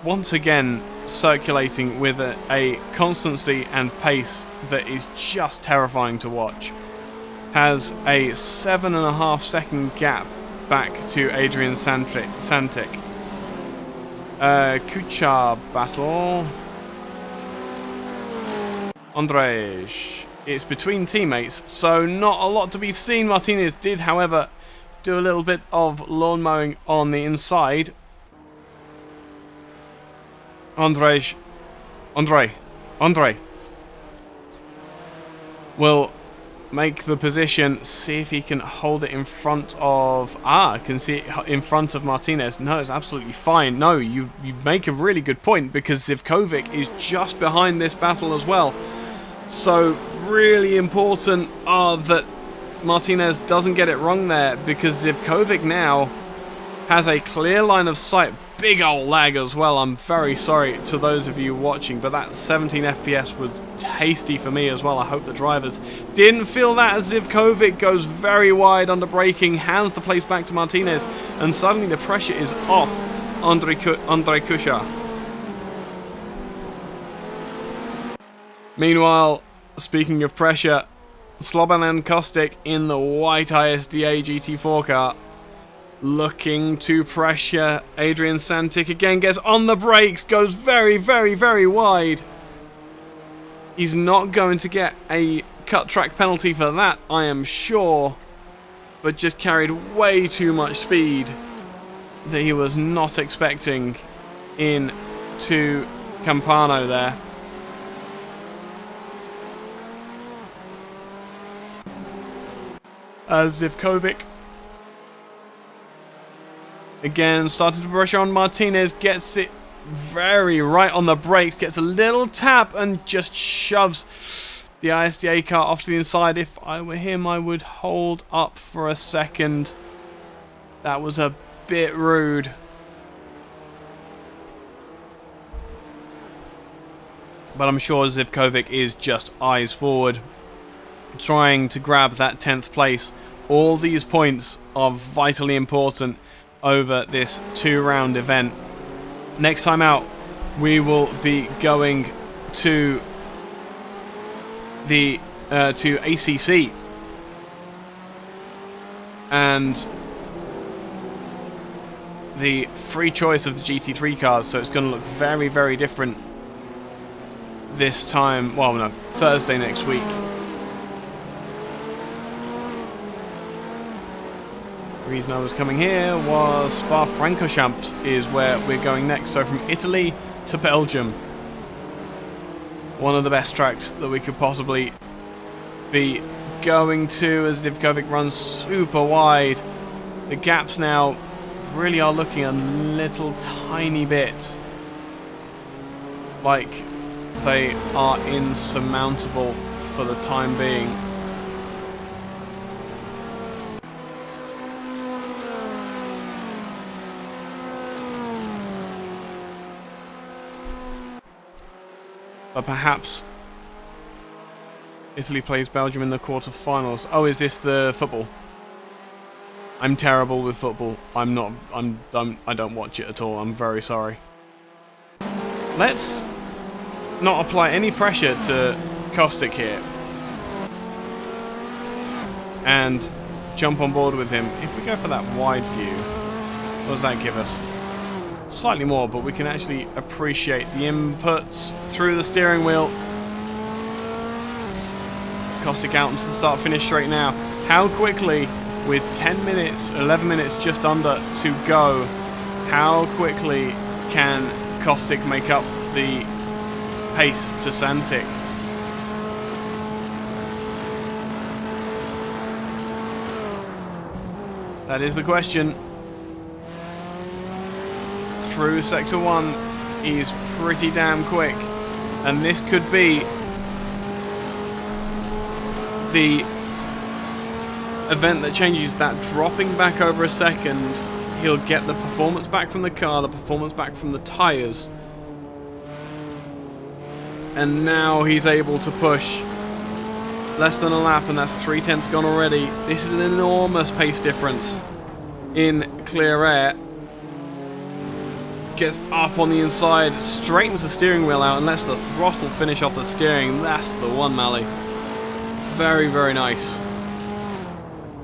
once again circulating with a constancy and pace that is just terrifying to watch. Has a 7.5 second gap back to Adrian Santic. Kuchar battle. Andrej. It's between teammates, so not a lot to be seen. Martinez did, however, do a little bit of lawn mowing on the inside. Andre will make the position, see if he can hold it in front of... can see it in front of Martinez. No, it's absolutely fine. No, you make a really good point, because Zivkovic is just behind this battle as well. So, really important that Martinez doesn't get it wrong there, because Zivkovic now has a clear line of sight. Big old lag as well. I'm very sorry to those of you watching, but that 17 FPS was tasty for me as well. I hope the drivers didn't feel that, as Zivkovic goes very wide under braking, hands the place back to Martinez, and suddenly the pressure is off Andrei Kusha. Meanwhile, speaking of pressure, Slobodan and Kostic in the white ISDA GT4 car, looking to pressure. Adrian Santic again gets on the brakes, goes very, very, very wide. He's not going to get a cut track penalty for that, I am sure, but just carried way too much speed that he was not expecting into Campano there. Zivkovic again started to pressure on Martinez, gets it very right on the brakes, gets a little tap and just shoves the ISDA car off to the inside. If I were him, I would hold up for a second. That was a bit rude. But I'm sure Zivkovic is just eyes forward, trying to grab that 10th place. All these points are vitally important over this 2-round event. Next time out, we will be going to the to ACC, and the free choice of the GT3 cars, so it's going to look very, very different this time. Well, no, Thursday next week. The reason I was coming here was Spa-Francorchamps is where we're going next. So from Italy to Belgium, one of the best tracks that we could possibly be going to, as Zivkovic runs super wide. The gaps now really are looking a little tiny bit like they are insurmountable for the time being. But perhaps Italy plays Belgium in the quarterfinals. Oh, is this the football? I'm terrible with football. I don't watch it at all. I'm very sorry. Let's not apply any pressure to Kostic here and jump on board with him. If we go for that wide view, what does that give us? Slightly more, but we can actually appreciate the inputs through the steering wheel. Kostic out into the start-finish straight now. How quickly, with 10 minutes, 11 minutes just under to go, how quickly can Kostic make up the pace to Santic? That is the question. Through Sector 1 is pretty damn quick, and this could be the event that changes that. Dropping back over a second, he'll get the performance back from the car, the performance back from the tyres, and now he's able to push less than a lap, and that's 3/10 gone already. This is an enormous pace difference in clear air. Gets up on the inside, straightens the steering wheel out and lets the throttle finish off the steering. That's the one, Mally. Very, very nice.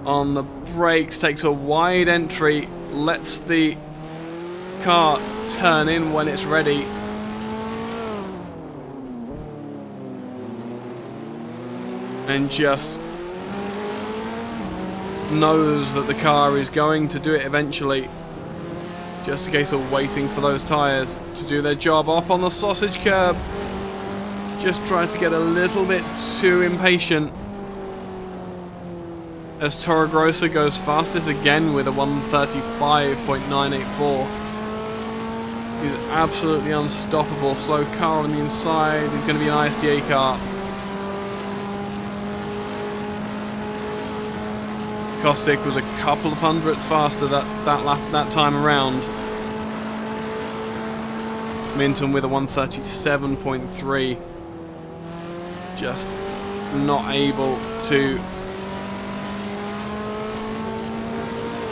On the brakes, takes a wide entry, lets the car turn in when it's ready. And just knows that the car is going to do it eventually. Just a case of waiting for those tyres to do their job. Up on the sausage curb. Just try to get a little bit too impatient. As Toro Grosso goes fastest again with a 1:35.984. He's absolutely unstoppable. Slow car on the inside. He's going to be an ISDA car. Kostic was a couple of hundredths faster that time around. Minton with a 1:37.3. Just not able to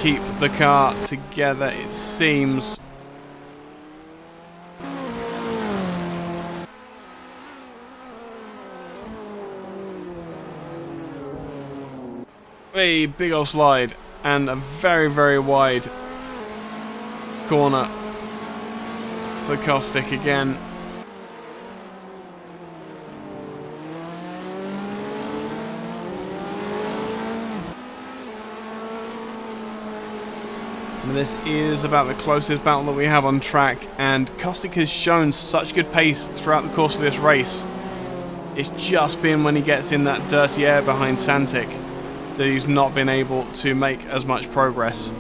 keep the car together, it seems. A big old slide and a very, very wide corner for Caustic again. And this is about the closest battle that we have on track, and Caustic has shown such good pace throughout the course of this race. It's just been when he gets in that dirty air behind Santic that he's not been able to make as much progress.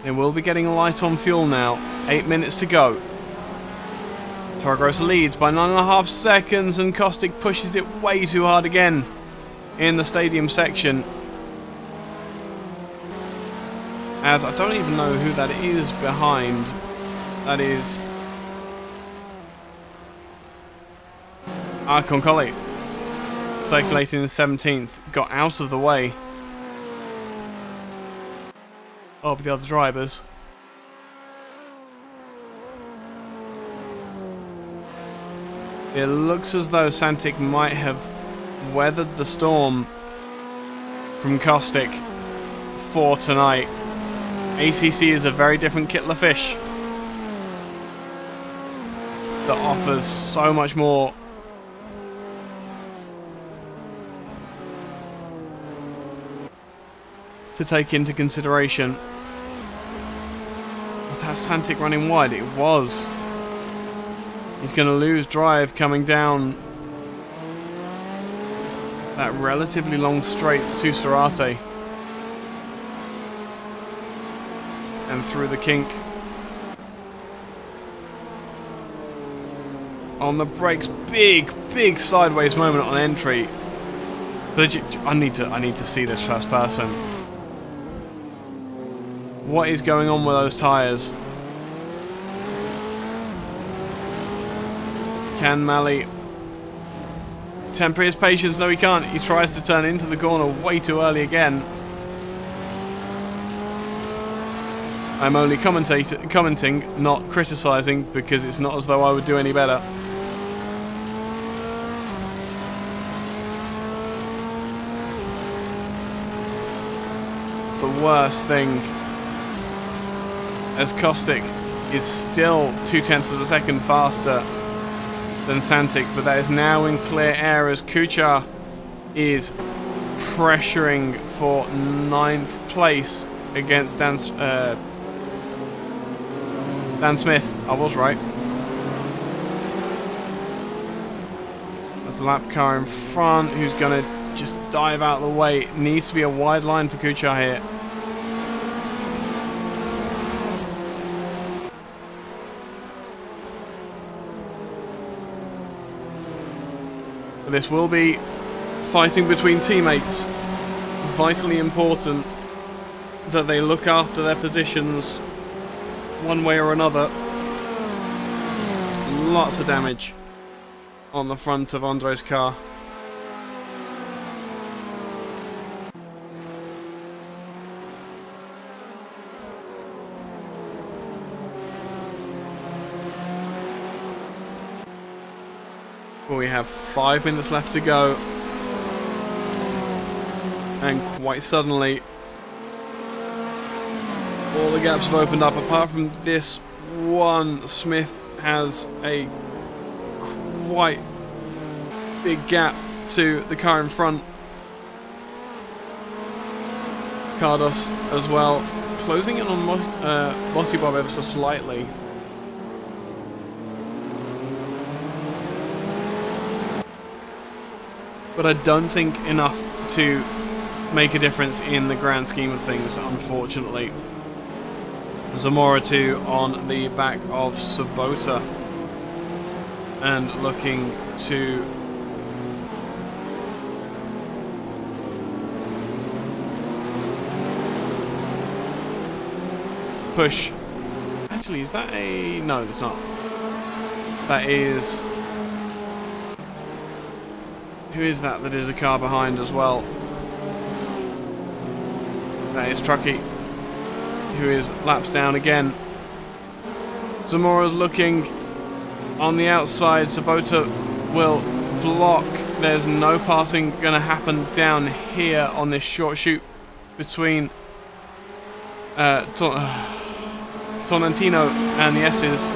They will be getting light on fuel now. 8 minutes to go. Toro Rosso leads by 9.5 seconds, and Caustic pushes it way too hard again in the stadium section. As I don't even know who that is behind. That is Concoli, circulating in 17th, got out of the way of the other drivers. It looks as though Santic might have weathered the storm from Caustic for tonight. ACC is a very different kettle of fish that offers so much more. To take into consideration. Was that Santic running wide? It was. He's going to lose drive coming down that relatively long straight to Sorate. And through the kink. On the brakes, big sideways moment on entry. I need to see this first person. What is going on with those tyres? Can Mali temper his patience? No, he can't. He tries to turn into the corner way too early again. I'm only commenting, not criticising, because it's not as though I would do any better. It's the worst thing. As Caustic is still 0.2 of a second faster than Santic, but that is now in clear air as Kuchar is pressuring for 9th place against Dan Smith. I was right. There's the lap car in front who's going to just dive out of the way. It needs to be a wide line for Kuchar here. But this will be fighting between teammates. Vitally important that they look after their positions one way or another. Lots of damage on the front of Andre's car. We have 5 minutes left to go, and quite suddenly all the gaps have opened up. Apart from this one, Smith has a quite big gap to the car in front. Cardos as well, closing in on Mossy Bob ever so slightly. But I don't think enough to make a difference in the grand scheme of things, unfortunately. Zamora 2 on the back of Sabota. And looking to push. Actually, is that a... No, it's not. That is... Who is that is a car behind as well? That is Truckee, who is laps down again. Zamora's looking On the outside, Sabota will block. There's no passing going to happen down here on this short shoot between Tornantino and the S's.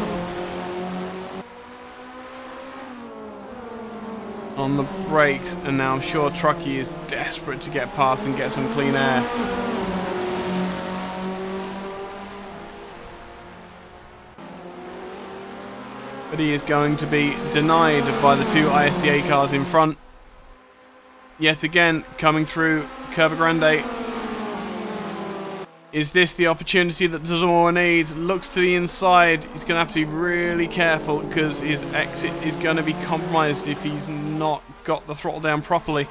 On the brakes, and now I'm sure Truckee is desperate to get past and get some clean air. But he is going to be denied by the two ISDA cars in front. Yet again, coming through Curva Grande. Is this the opportunity that Zamora needs? Looks to the inside. He's going to have to be really careful because his exit is going to be compromised if he's not got the throttle down properly.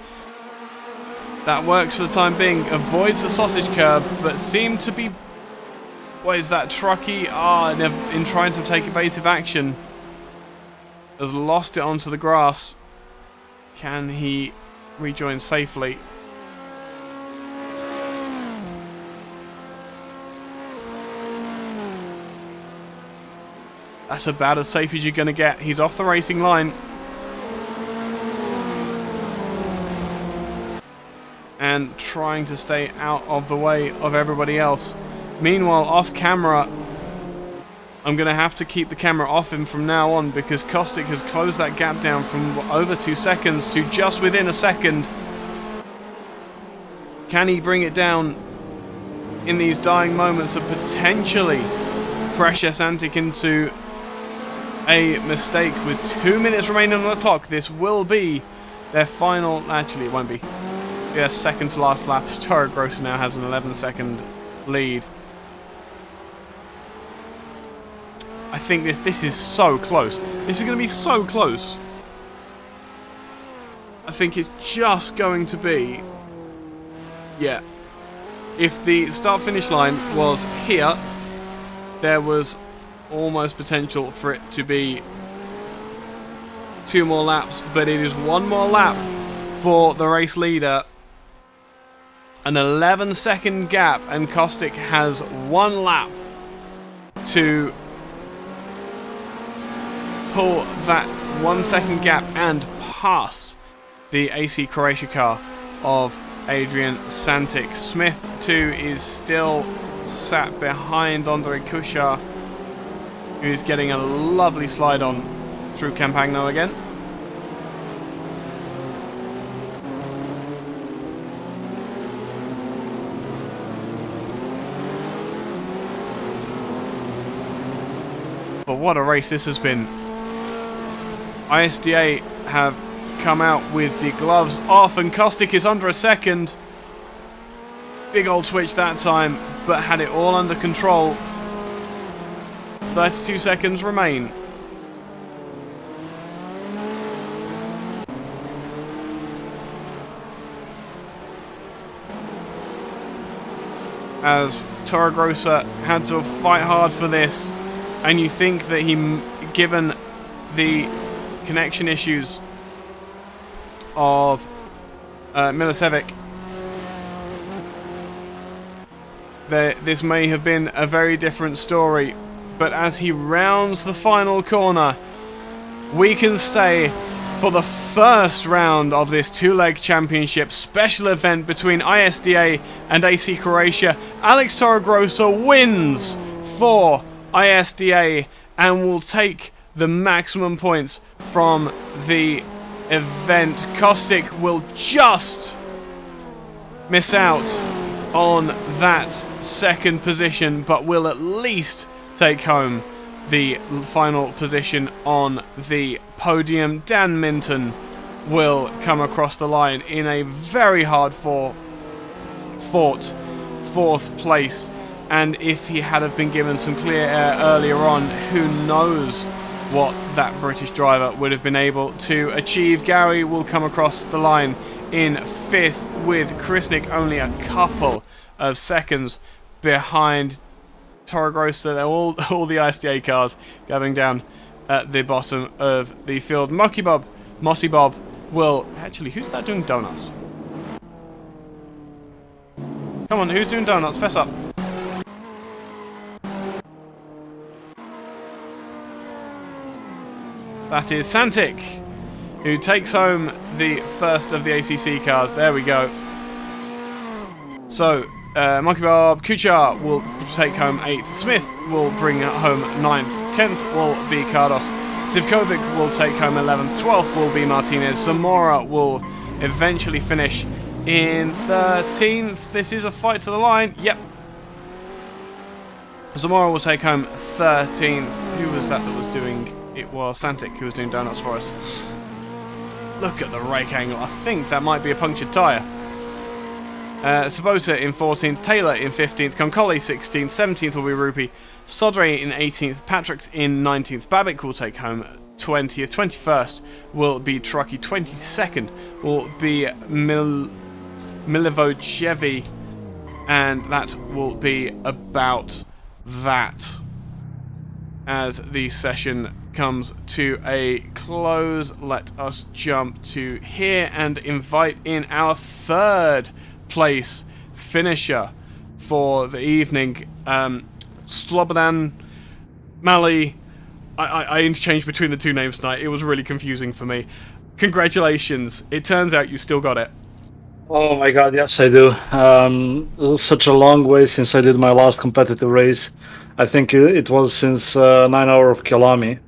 That works for the time being. Avoids the sausage curb, but seemed to be... What is that? Truckee? In trying to take evasive action, has lost it onto the grass. Can he rejoin safely? That's about as safe as you're going to get. He's off the racing line. And trying to stay out of the way of everybody else. Meanwhile, off camera, I'm going to have to keep the camera off him from now on because Kostic has closed that gap down from over 2 seconds to just within a second. Can he bring it down in these dying moments of potentially pressure Santic into a mistake with 2 minutes remaining on the clock? This will be their final... Actually, it won't be. Their second to last lap. Toro Grosso now has an 11-second lead. I think this is so close. This is going to be so close. I think it's just going to be... Yeah. If the start-finish line was here, there was almost potential for it to be 2 more laps, but it is 1 more lap for the race leader. An 11-second gap, and Kostic has 1 lap to pull that 1 second gap and pass the AC Croatia car of Adrian Santic. Smith too is still sat behind Andre Kushar, who is getting a lovely slide on through Campagno again. But what a race this has been. ISDA have come out with the gloves off, and Kostic is under a second. Big old switch that time, but had it all under control. 32 seconds remain. As Toro Grosso had to fight hard for this, and you think that he, given the connection issues of Milicevic, this may have been a very different story. But as he rounds the final corner, we can say for the first round of this 2-leg championship special event between ISDA and AC Croatia, Alex Toro Grosso wins for ISDA and will take the maximum points from the event. Kostic will just miss out on that second position, but will at least take home the final position on the podium. Dan Minton will come across the line in a very hard fought 4th place, and if he had have been given some clear air earlier on, who knows what that British driver would have been able to achieve. Gary will come across the line in 5th, with Krisnik only a couple of seconds behind Toro Grosso. They're all the ISDA cars gathering down at the bottom of the field. Mossy Bob will... Actually, who's that doing donuts? Come on, who's doing donuts? Fess up. That is Santic, who takes home the first of the ACC cars. There we go. So, Monkey Bob Kuchar will take home 8th. Smith will bring home 9th. 10th will be Cardos. Zivkovic will take home 11th. 12th will be Martinez. Zamora will eventually finish in 13th. This is a fight to the line. Yep. Zamora will take home 13th. Who was that was doing... It was Santic who was doing donuts for us. Look at the rake angle. I think that might be a punctured tyre. Sabota in 14th, Taylor in 15th, Concoli 16th, 17th will be Rupi, Sodre in 18th, Patrick's in 19th, Babik will take home 20th, 21st will be Trucky, 22nd will be Milivojevi, and that will be about that as the session comes to a close. Let us jump to here and invite in our third place finisher for the evening. Slobodan Mali. I interchanged between the two names tonight. It was really confusing for me. Congratulations. It turns out you still got it. Oh my god, yes I do. Such a long way since I did my last competitive race. I think it was since 9 hours of Kilami.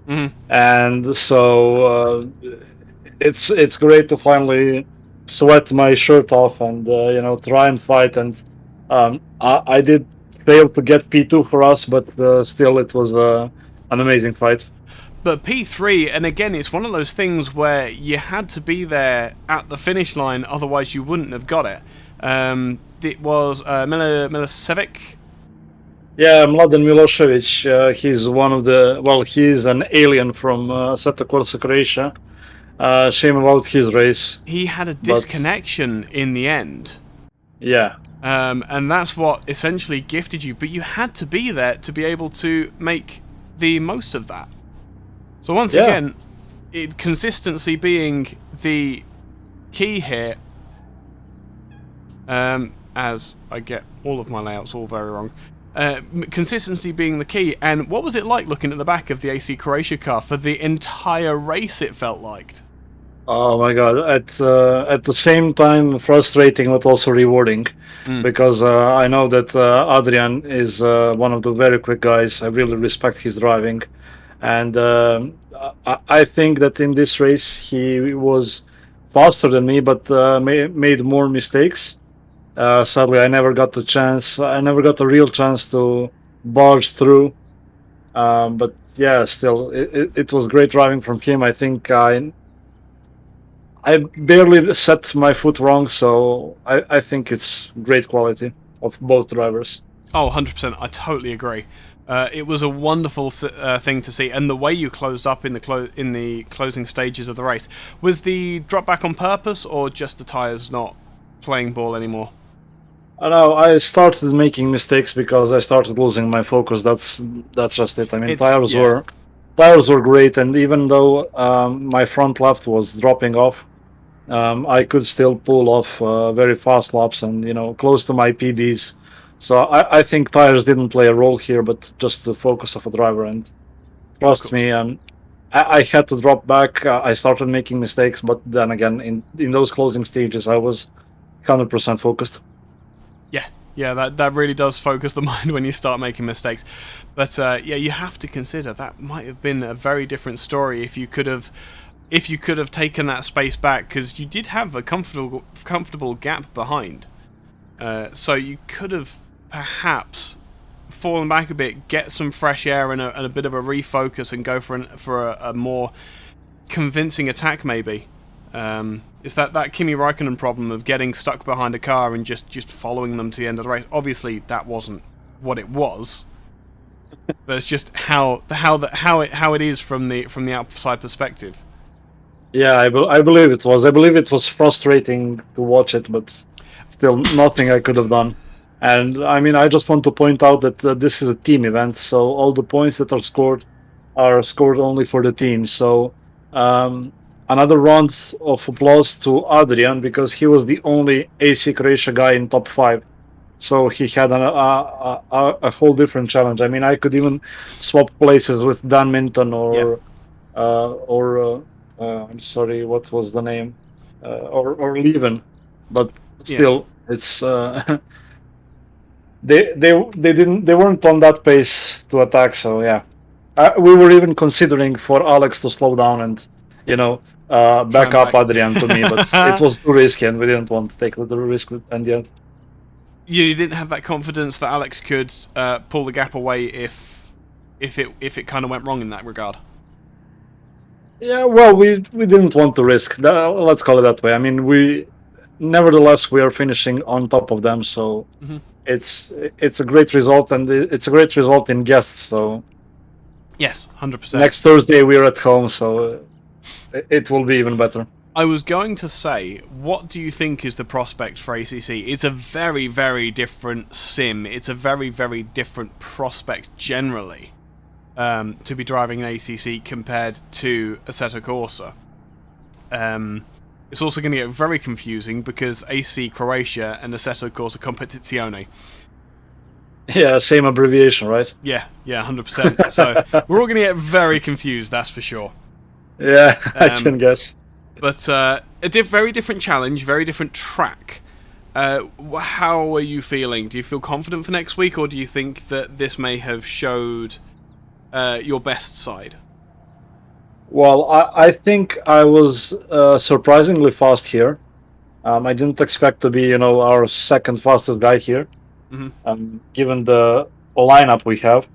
And so it's great to finally sweat my shirt off and try and fight. And I did fail to get P2 for us, but still it was an amazing fight. But P3, and again, it's one of those things where you had to be there at the finish line, otherwise you wouldn't have got it. It was Milicevic. Yeah, Mladen Milosevic. He's one of the... Well, he's an alien from Assetto Corsa, Croatia. Shame about his race. He had a disconnection in the end. Yeah. And that's what essentially gifted you. But you had to be there to be able to make the most of that. So once again, consistency being the key here. As I get all of my layouts all very wrong. Consistency being the key. And what was it like looking at the back of the AC Croatia car for the entire race, it felt like? Oh my god, at the same time frustrating but also rewarding, because I know that Adrian is one of the very quick guys. I really respect his driving, and I think that in this race he was faster than me, but made more mistakes. Sadly, I never got the chance. I never got a real chance to barge through. But yeah, still, it was great driving from him. I think I barely set my foot wrong, so I think it's great quality of both drivers. Oh, 100%. I totally agree. It was a wonderful thing to see, and the way you closed up in the closing stages of the race. Was the drop back on purpose, or just the tyres not playing ball anymore? I know. I started making mistakes because I started losing my focus. That's just it. I mean, tires were great, and even though my front left was dropping off, I could still pull off very fast laps and close to my PBs. So I think tires didn't play a role here, but just the focus of a driver. And trust me, I had to drop back. I started making mistakes, but then again, in those closing stages, I was 100% focused. Yeah, that really does focus the mind when you start making mistakes. But yeah, you have to consider that might have been a very different story if you could have taken that space back, because you did have a comfortable gap behind. So you could have perhaps fallen back a bit, get some fresh air and a bit of a refocus, and go for a more convincing attack maybe. It's that Kimi Raikkonen problem of getting stuck behind a car and just following them to the end of the race. Obviously, that wasn't what it was, but it's just how it is from the outside perspective. Yeah, I believe it was. I believe it was frustrating to watch it, but still nothing I could have done. And I mean, I just want to point out that this is a team event, so all the points that are scored only for the team. So. Another round of applause to Adrian, because he was the only AC Croatia guy in top 5. So he had a whole different challenge. I mean, I could even swap places with Dan Minton or or I'm sorry, what was the name? Or Leven, but Yeah. still, it's they weren't on that pace to attack. So yeah, we were even considering for Alex to slow down and Try back and up back. Adrian to me, but it was too risky, and we didn't want to take the risk and yet. You didn't have that confidence that Alex could pull the gap away if it kind of went wrong in that regard. Yeah, well, we didn't want to risk. Let's call it that way. I mean, nevertheless we are finishing on top of them, so it's a great result, and it's a great result in guests. So Yes, 100%. next Thursday we're at home, so it will be even better. I was going to say, what do you think is the prospect for ACC? It's a very, very different sim. It's a very, very different prospect generally to be driving an ACC compared to Assetto Corsa. It's also going to get very confusing because AC Croatia and Assetto Corsa Competizione. Yeah, same abbreviation, right? Yeah, 100%. So we're all going to get very confused, that's for sure. Yeah, I can guess. But a very different challenge, very different track. How are you feeling? Do you feel confident for next week, or do you think that this may have showed your best side? Well, I think I was surprisingly fast here. I didn't expect to be, our second fastest guy here, given the lineup we have.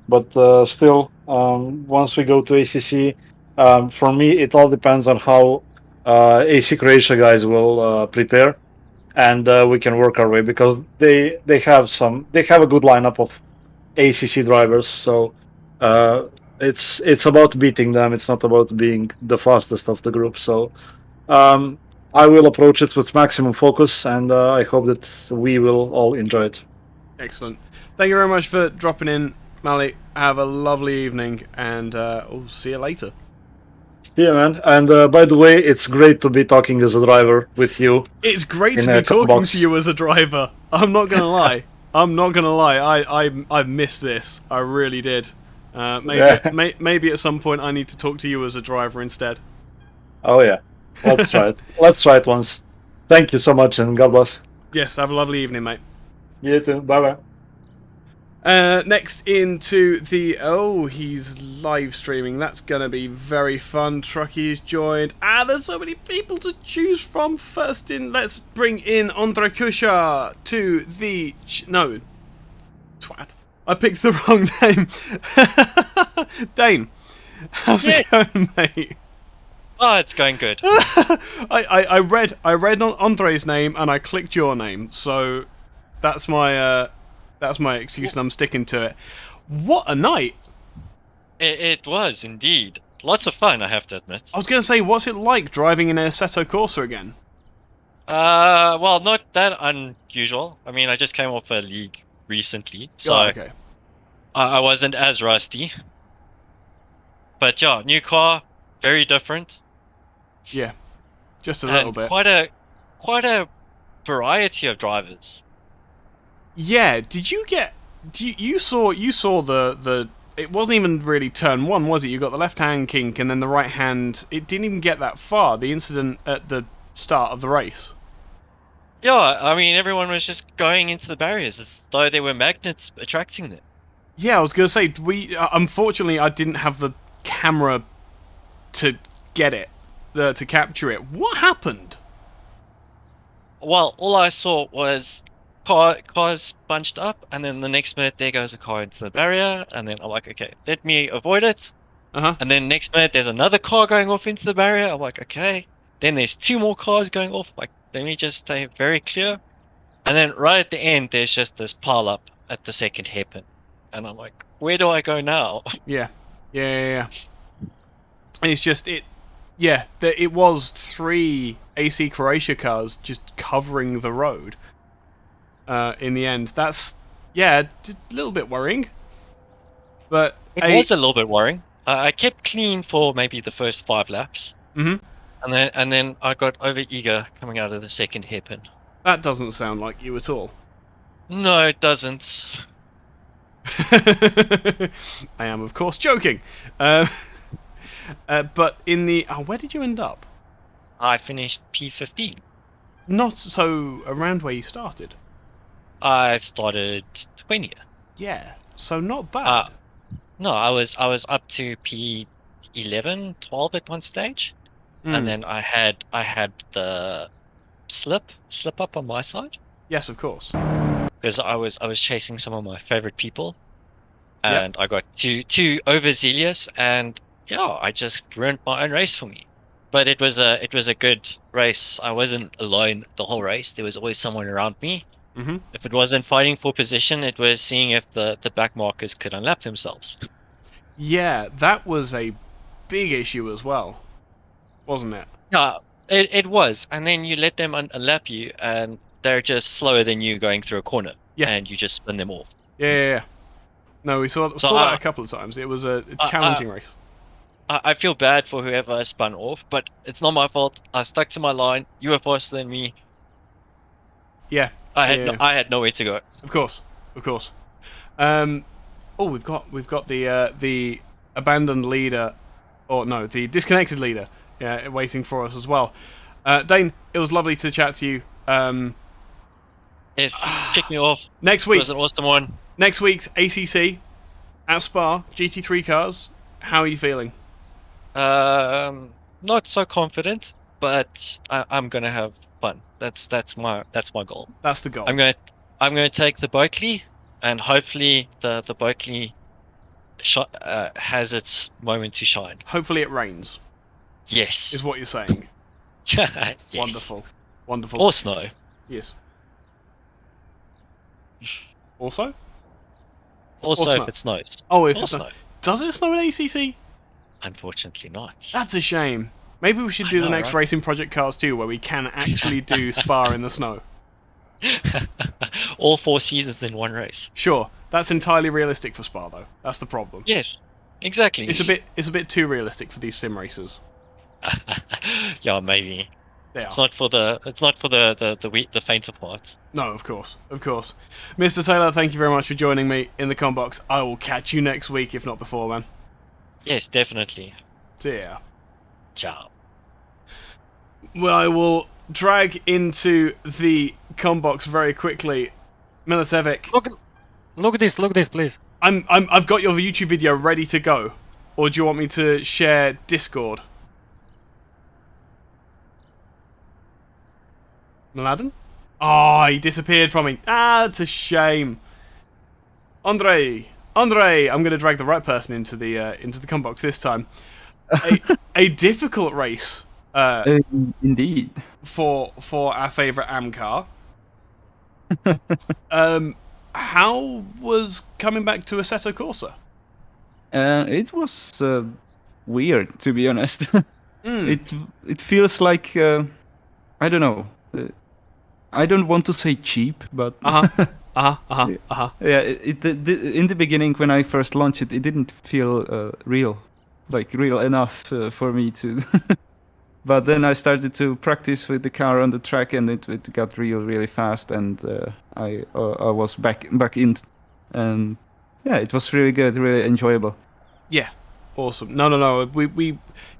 But still, once we go to ACC, for me, it all depends on how AC Croatia guys will prepare, and we can work our way, because they have a good lineup of ACC drivers. So it's about beating them. It's not about being the fastest of the group. So I will approach it with maximum focus, and I hope that we will all enjoy it. Excellent. Thank you very much for dropping in, Mali. Have a lovely evening, and we'll see you later. See you, man. And by the way, it's great to be talking as a driver with you. It's great to be talking to you as a driver. I'm not gonna lie. I missed this. I really did. Maybe at some point I need to talk to you as a driver instead. Oh yeah, let's try it. Let's try it once. Thank you so much, and God bless. Yes, have a lovely evening, mate. You too. Bye bye. Next into the... Oh, he's live streaming. That's going to be very fun. Trucky's joined. There's so many people to choose from. First in, let's bring in Andre Kusha to the... No. Twat. I picked the wrong name. Dane, how's it going, mate? Oh, it's going good. I read Andre's name and I clicked your name, so that's my excuse and I'm sticking to it. What a night! It was indeed lots of fun, I have to admit. I was going to say, what's it like driving in an Assetto Corsa again? Well, not that unusual. I mean, I just came off a league recently, so okay. I wasn't as rusty. But yeah, new car, very different. Yeah, just a little bit. Quite a variety of drivers. Yeah, did you get? You saw the? It wasn't even really turn one, was it? You got the left hand kink and then the right hand. It didn't even get that far. The incident at the start of the race. Yeah, I mean, everyone was just going into the barriers as though there were magnets attracting them. Yeah, I was gonna say unfortunately, I didn't have the camera to get it, to capture it. What happened? Well, all I saw was cars bunched up, and then the next minute there goes a car into the barrier, and then I'm like, okay, let me avoid it. And then next minute there's another car going off into the barrier. I'm like, okay. Then there's two more cars going off. Like, let me just stay very clear. And then right at the end there's just this pile up at the second hairpin, and I'm like, where do I go now? Yeah. It's just it. Yeah, it was 3 AC Croatia cars just covering the road. In the end, that's a little bit worrying. But it was a little bit worrying. I kept clean for maybe the first 5 laps. And then I got over eager coming out of the second hairpin. That doesn't sound like you at all. No, it doesn't. I am, of course, joking. But in the where did you end up? I finished P15. Not so around where you started. I started 20th. Yeah, so not bad. No, I was up to P11, 12 at one stage, and then I had the slip up on my side. Yes, of course. Because I was chasing some of my favorite people, and I got too overzealous, and yeah, I just ruined my own race for me. But it was a good race. I wasn't alone the whole race. There was always someone around me. Mm-hmm. If it wasn't fighting for position, it was seeing if the back markers could unlap themselves. Yeah, that was a big issue as well, wasn't it? Yeah, it was. And then you let them unlap you, and they're just slower than you going through a corner. Yeah. And you just spin them off. Yeah. No, we saw that a couple of times. It was a challenging race. I feel bad for whoever spun off, but it's not my fault. I stuck to my line. You were faster than me. Yeah. I had nowhere to go. Of course. We've got the abandoned leader, or no, the disconnected leader, waiting for us as well. Dane, it was lovely to chat to you. Yes, kick me off. Next week. It was an awesome one. Next week's ACC at Spa, GT3 cars. How are you feeling? Not so confident, but I'm gonna have fun. That's my goal. That's the goal. I'm gonna take the Berkeley, and hopefully the Berkeley has its moment to shine. Hopefully it rains. Yes, is what you're saying. Yes. Wonderful. Or snow. Yes. Also if it snows. Oh, if it snows. Does it snow in ACC? Unfortunately not. That's a shame. Maybe we should do the next Racing Project Cars 2 where we can actually do Spa in the snow. All 4 seasons in one race. Sure. That's entirely realistic for Spa though. That's the problem. Yes. Exactly. It's a bit too realistic for these sim racers. Yeah, maybe. They are. It's not for the faint of heart. No, of course. Mr. Taylor, thank you very much for joining me in the Combox. I will catch you next week, if not before, man. Yes, definitely. See ya. Ciao. Well, I will drag into the Combox very quickly. Milicevic. Look at this, please. I've got your YouTube video ready to go. Or do you want me to share Discord? Mladen? Oh, he disappeared from me. It's a shame. Andre, I'm going to drag the right person into the Combox this time. A difficult race. Indeed. For our favourite AM car. How was coming back to Assetto Corsa? It was weird, to be honest. It feels like I don't know. I don't want to say cheap, but yeah. In the beginning, when I first launched it, it didn't feel real enough for me to. But then I started to practice with the car on the track, and it got really fast, and I was back in, and yeah, it was really good, really enjoyable. Yeah, awesome. No.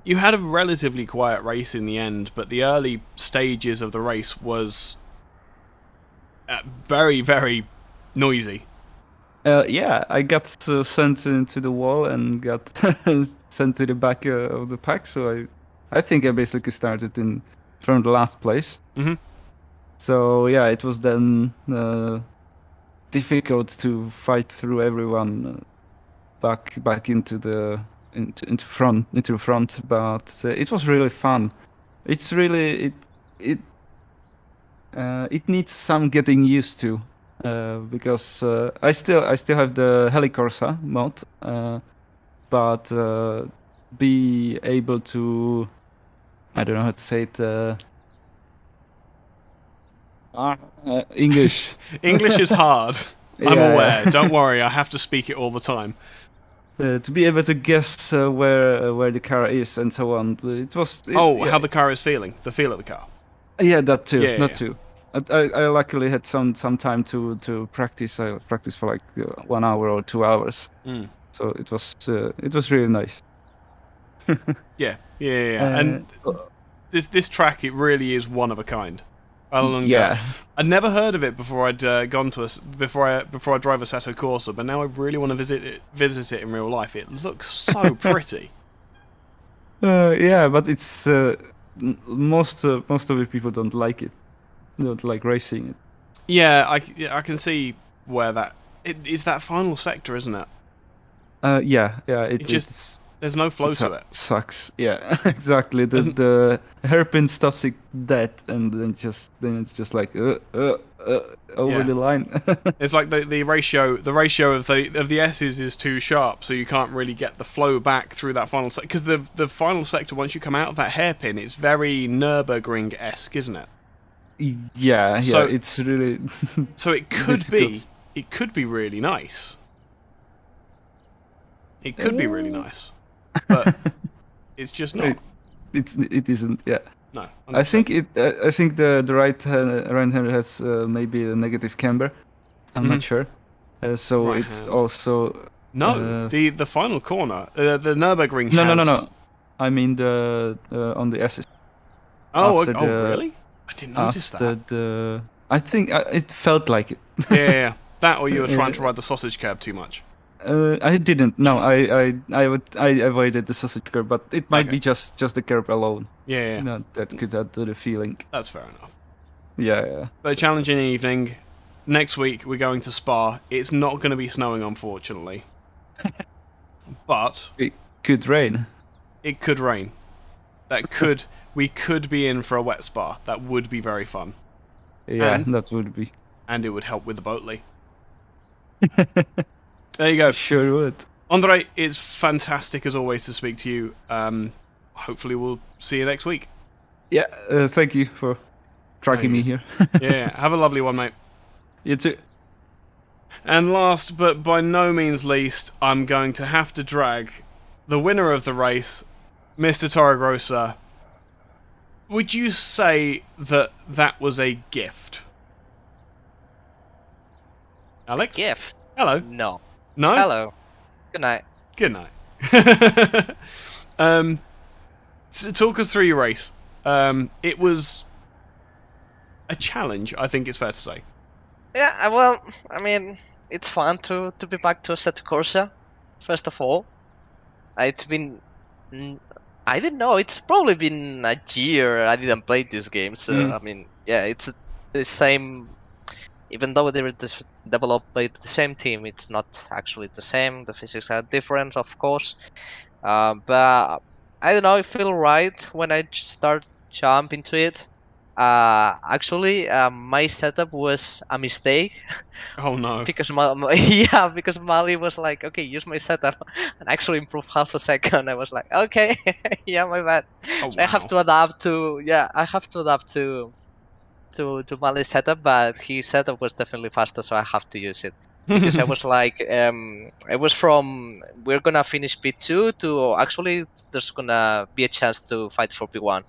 You had a relatively quiet race in the end, but the early stages of the race was very, very noisy. Yeah, I got sent into the wall and got sent to the back of the pack, so I think I basically started from the last place. Mm-hmm. So yeah, it was then difficult to fight through everyone back into the front, but it was really fun. It's really it needs some getting used to because I still have the Helicorsa mod, but be able to, I don't know how to say it. English. English is hard. I'm aware. Don't worry, I have to speak it all the time. To be able to guess where the car is and so on. How the car is feeling. The feel of the car. Yeah, that too. Too. I luckily had some time to practice. I practiced for like 1 hour or 2 hours. So it was really nice. Yeah. And this track, it really is one of a kind. Vallelunga. Yeah. I'd never heard of it before I'd gone to before I drive Assetto Corsa, but now I really want to visit it in real life. It looks so pretty. Yeah, but it's most of the people don't like it. They don't like racing it. Yeah, I can see where that is that final sector, isn't it? Yeah. It's there's no flow to it. Sucks. Yeah, exactly. The hairpin stops it dead, and then it's just like over the line. It's like the ratio of the S's is too sharp, so you can't really get the flow back through that final sector. Because the final sector, once you come out of that hairpin, it's very Nürburgring-esque, isn't it? Yeah. So, it's really. So it could be really nice. It could be really nice, but it's just not. It isn't. Yeah. No. 100%. I think the right hand has maybe a negative camber. I'm not sure. So Right it's hand. also the final corner, the Nürburgring. No. I mean the on the S's. Really? I didn't notice that. I think it felt like it. Yeah. That, or you were trying to ride the sausage curb too much. I didn't. No, I avoided the sausage curb, but it might be just the curb alone. Yeah. You know, that could add to the feeling. That's fair enough. Yeah. But challenging evening. Next week we're going to Spa. It's not going to be snowing, unfortunately. But it could rain. It could rain. We could be in for a wet Spa. That would be very fun. Yeah, that would be. And it would help with the Boatly. There you go. Sure would. Andre, it's fantastic as always to speak to you. Hopefully we'll see you next week. Yeah, thank you for tracking me here. Yeah, have a lovely one, mate. You too. And last, but by no means least, I'm going to have to drag the winner of the race, Mr. Torregrossa. Would you say that was a gift? Alex? Gift? Hello. No. No? Hello. Good night. Good night. Talk us through your race. It was a challenge, I think it's fair to say. Yeah, well, I mean, it's fun to be back to Assetto Corsa, first of all. It's been... I don't know, it's probably been a year I didn't play this game, so, I mean, yeah, it's the same... Even though they were developed by the same team, it's not actually the same. The physics are different, of course. But I don't know, I feel right when I start jump into it. Actually, my setup was a mistake. Oh no! Because because Mali was like, okay, use my setup, and actually improved half a second. I was like, okay, yeah, my bad. Oh, wow. I have to adapt to Mali's setup, but his setup was definitely faster, so I have to use it. Because I was like, it was from we're gonna finish P2 to actually there's gonna be a chance to fight for P1.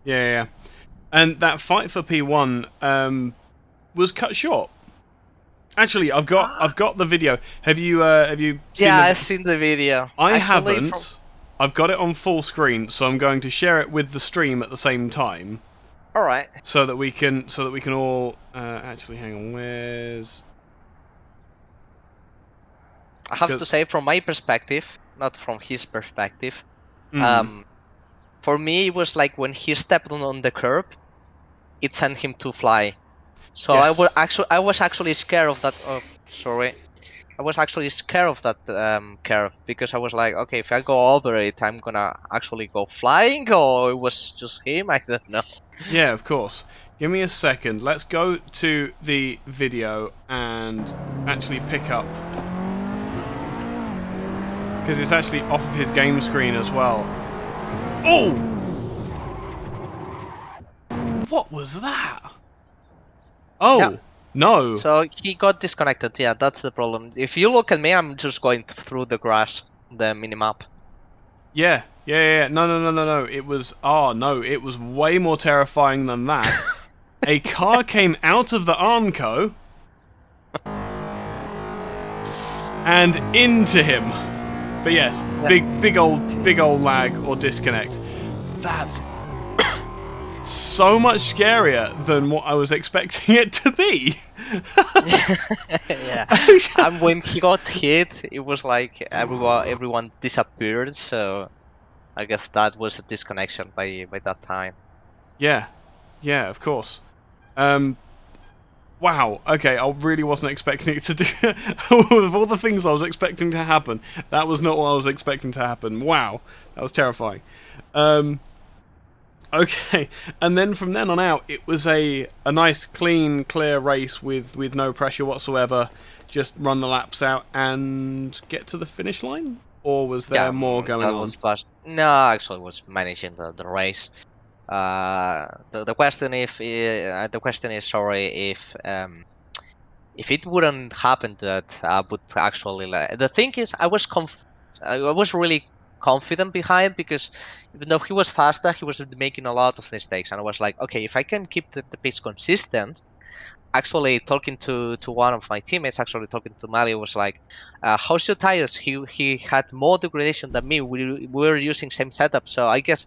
Yeah. And that fight for P1 was cut short. Actually, I've got the video. Have you seen I've seen the video. I haven't. I've got it on full screen, so I'm going to share it with the stream at the same time. All right. So that we can all actually hang on. Where's? I have to say, from my perspective, not from his perspective. For me, it was like when he stepped on the curb, it sent him to fly. So yes. I was actually scared of that. Oh, sorry. I was actually scared of that curve because I was like, okay, if I go over it, I'm gonna actually go flying, or it was just him. I don't know. Yeah, of course. Give me a second. Let's go to the video and actually pick up, because it's actually off of his game screen as well. Oh! What was that? Oh! Yeah. No. So he got disconnected. Yeah, that's the problem. If you look at me, I'm just going through the grass, the minimap. Yeah. No. It was... Oh, no. It was way more terrifying than that. A car came out of the Armco and into him. But yes, big old lag or disconnect. That's so much scarier than what I was expecting it to be. Yeah. And when he got hit, it was like everyone disappeared. So I guess that was a disconnection by that time. Yeah, of course. Wow. Okay, I really wasn't expecting it to do. Of all the things I was expecting to happen, that was not what I was expecting to happen. Wow, that was terrifying. Okay, and then from then on out, it was a nice, clean, clear race with no pressure whatsoever. Just run the laps out and get to the finish line? Or was there more going on? No, actually, was managing the race. The question is, sorry, if it wouldn't happen that I would actually. The thing is, I was really confident behind, because even though he was faster, he was making a lot of mistakes, and I was like, okay, if I can keep the pace consistent. Actually, talking to one of my teammates, actually talking to Mali, was like, how's your tires? He had more degradation than me. We were using same setup, so I guess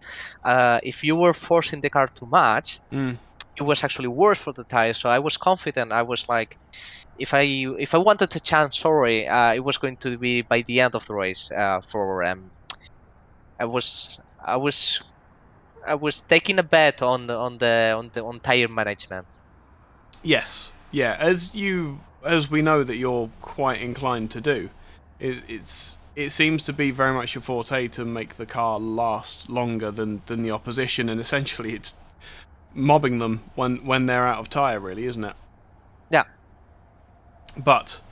if you were forcing the car too much, it was actually worse for the tires. So I was confident. I was like, if I wanted to chance, sorry, it was going to be by the end of the race. I was taking a bet on tire management. Yes, yeah. As we know that you're quite inclined to do, it seems to be very much your forte to make the car last longer than the opposition, and essentially it's mobbing them when they're out of tyre, really, isn't it? Yeah. But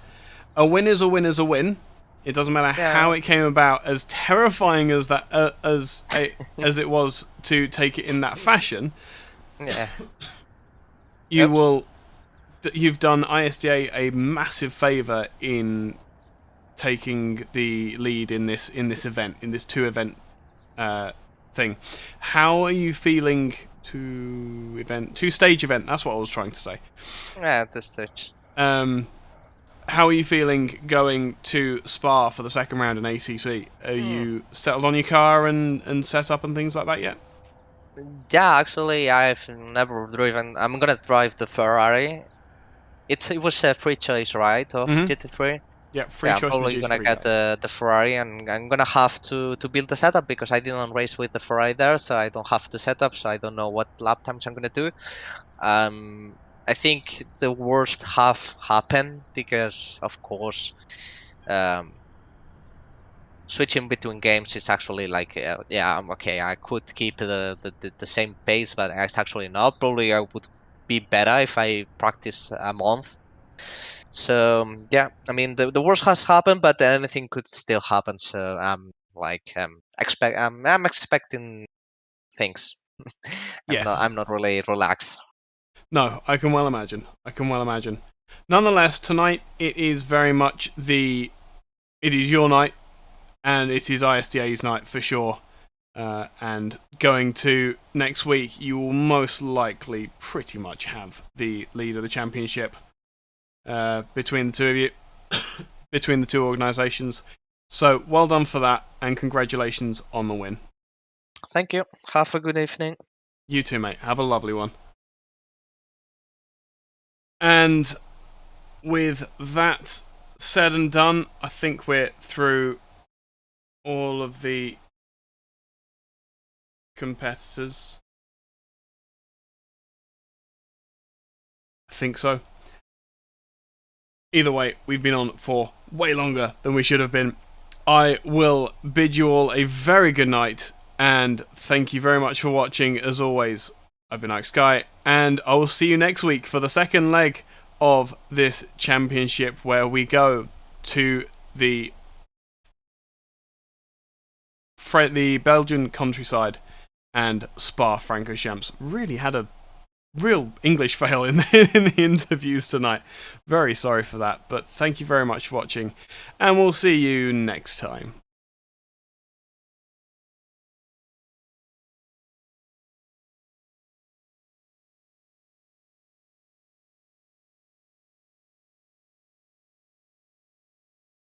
a win is a win is a win. It doesn't matter how it came about. As terrifying as that as it was to take it in that fashion. Yeah. You've done ISDA a massive favour in taking the lead in this event, in this two-event thing. How are you feeling? Two-stage event. That's what I was trying to say. Yeah, two-stage. How are you feeling going to Spa for the second round in ACC? Are you settled on your car and set up and things like that yet? Yeah, actually, I've never driven. I'm gonna drive the Ferrari. It was a free choice, right, of GT3? Yeah, free choice. I'm probably gonna get the Ferrari, and I'm gonna have to build the setup, because I didn't race with the Ferrari there, so I don't have to set up, so I don't know what lap times I'm gonna do. I think the worst have happened, because of course, switching between games is actually like, I'm okay. I could keep the same pace, but it's actually not. Probably I would be better if I practice a month. So I mean, the worst has happened, but anything could still happen. So I'm expecting things. Yes. I'm not really relaxed. No, I can well imagine. Nonetheless, tonight it is very much it is your night, and it is ISDA's night for sure. And going to next week, you will most likely pretty much have the lead of the championship between the two of you, between the two organisations. So well done for that, and congratulations on the win. Thank you. Have a good evening. You too, mate. Have a lovely one. And with that said and done, I think we're through all of the competitors. I think so. Either way, we've been on for way longer than we should have been. I will bid you all a very good night, and thank you very much for watching. As always, I've been Ike Sky, and I will see you next week for the second leg of this championship, where we go to the Belgian countryside and Spa-Francorchamps. Really had a real English fail in the interviews tonight. Very sorry for that, but thank you very much for watching, and we'll see you next time.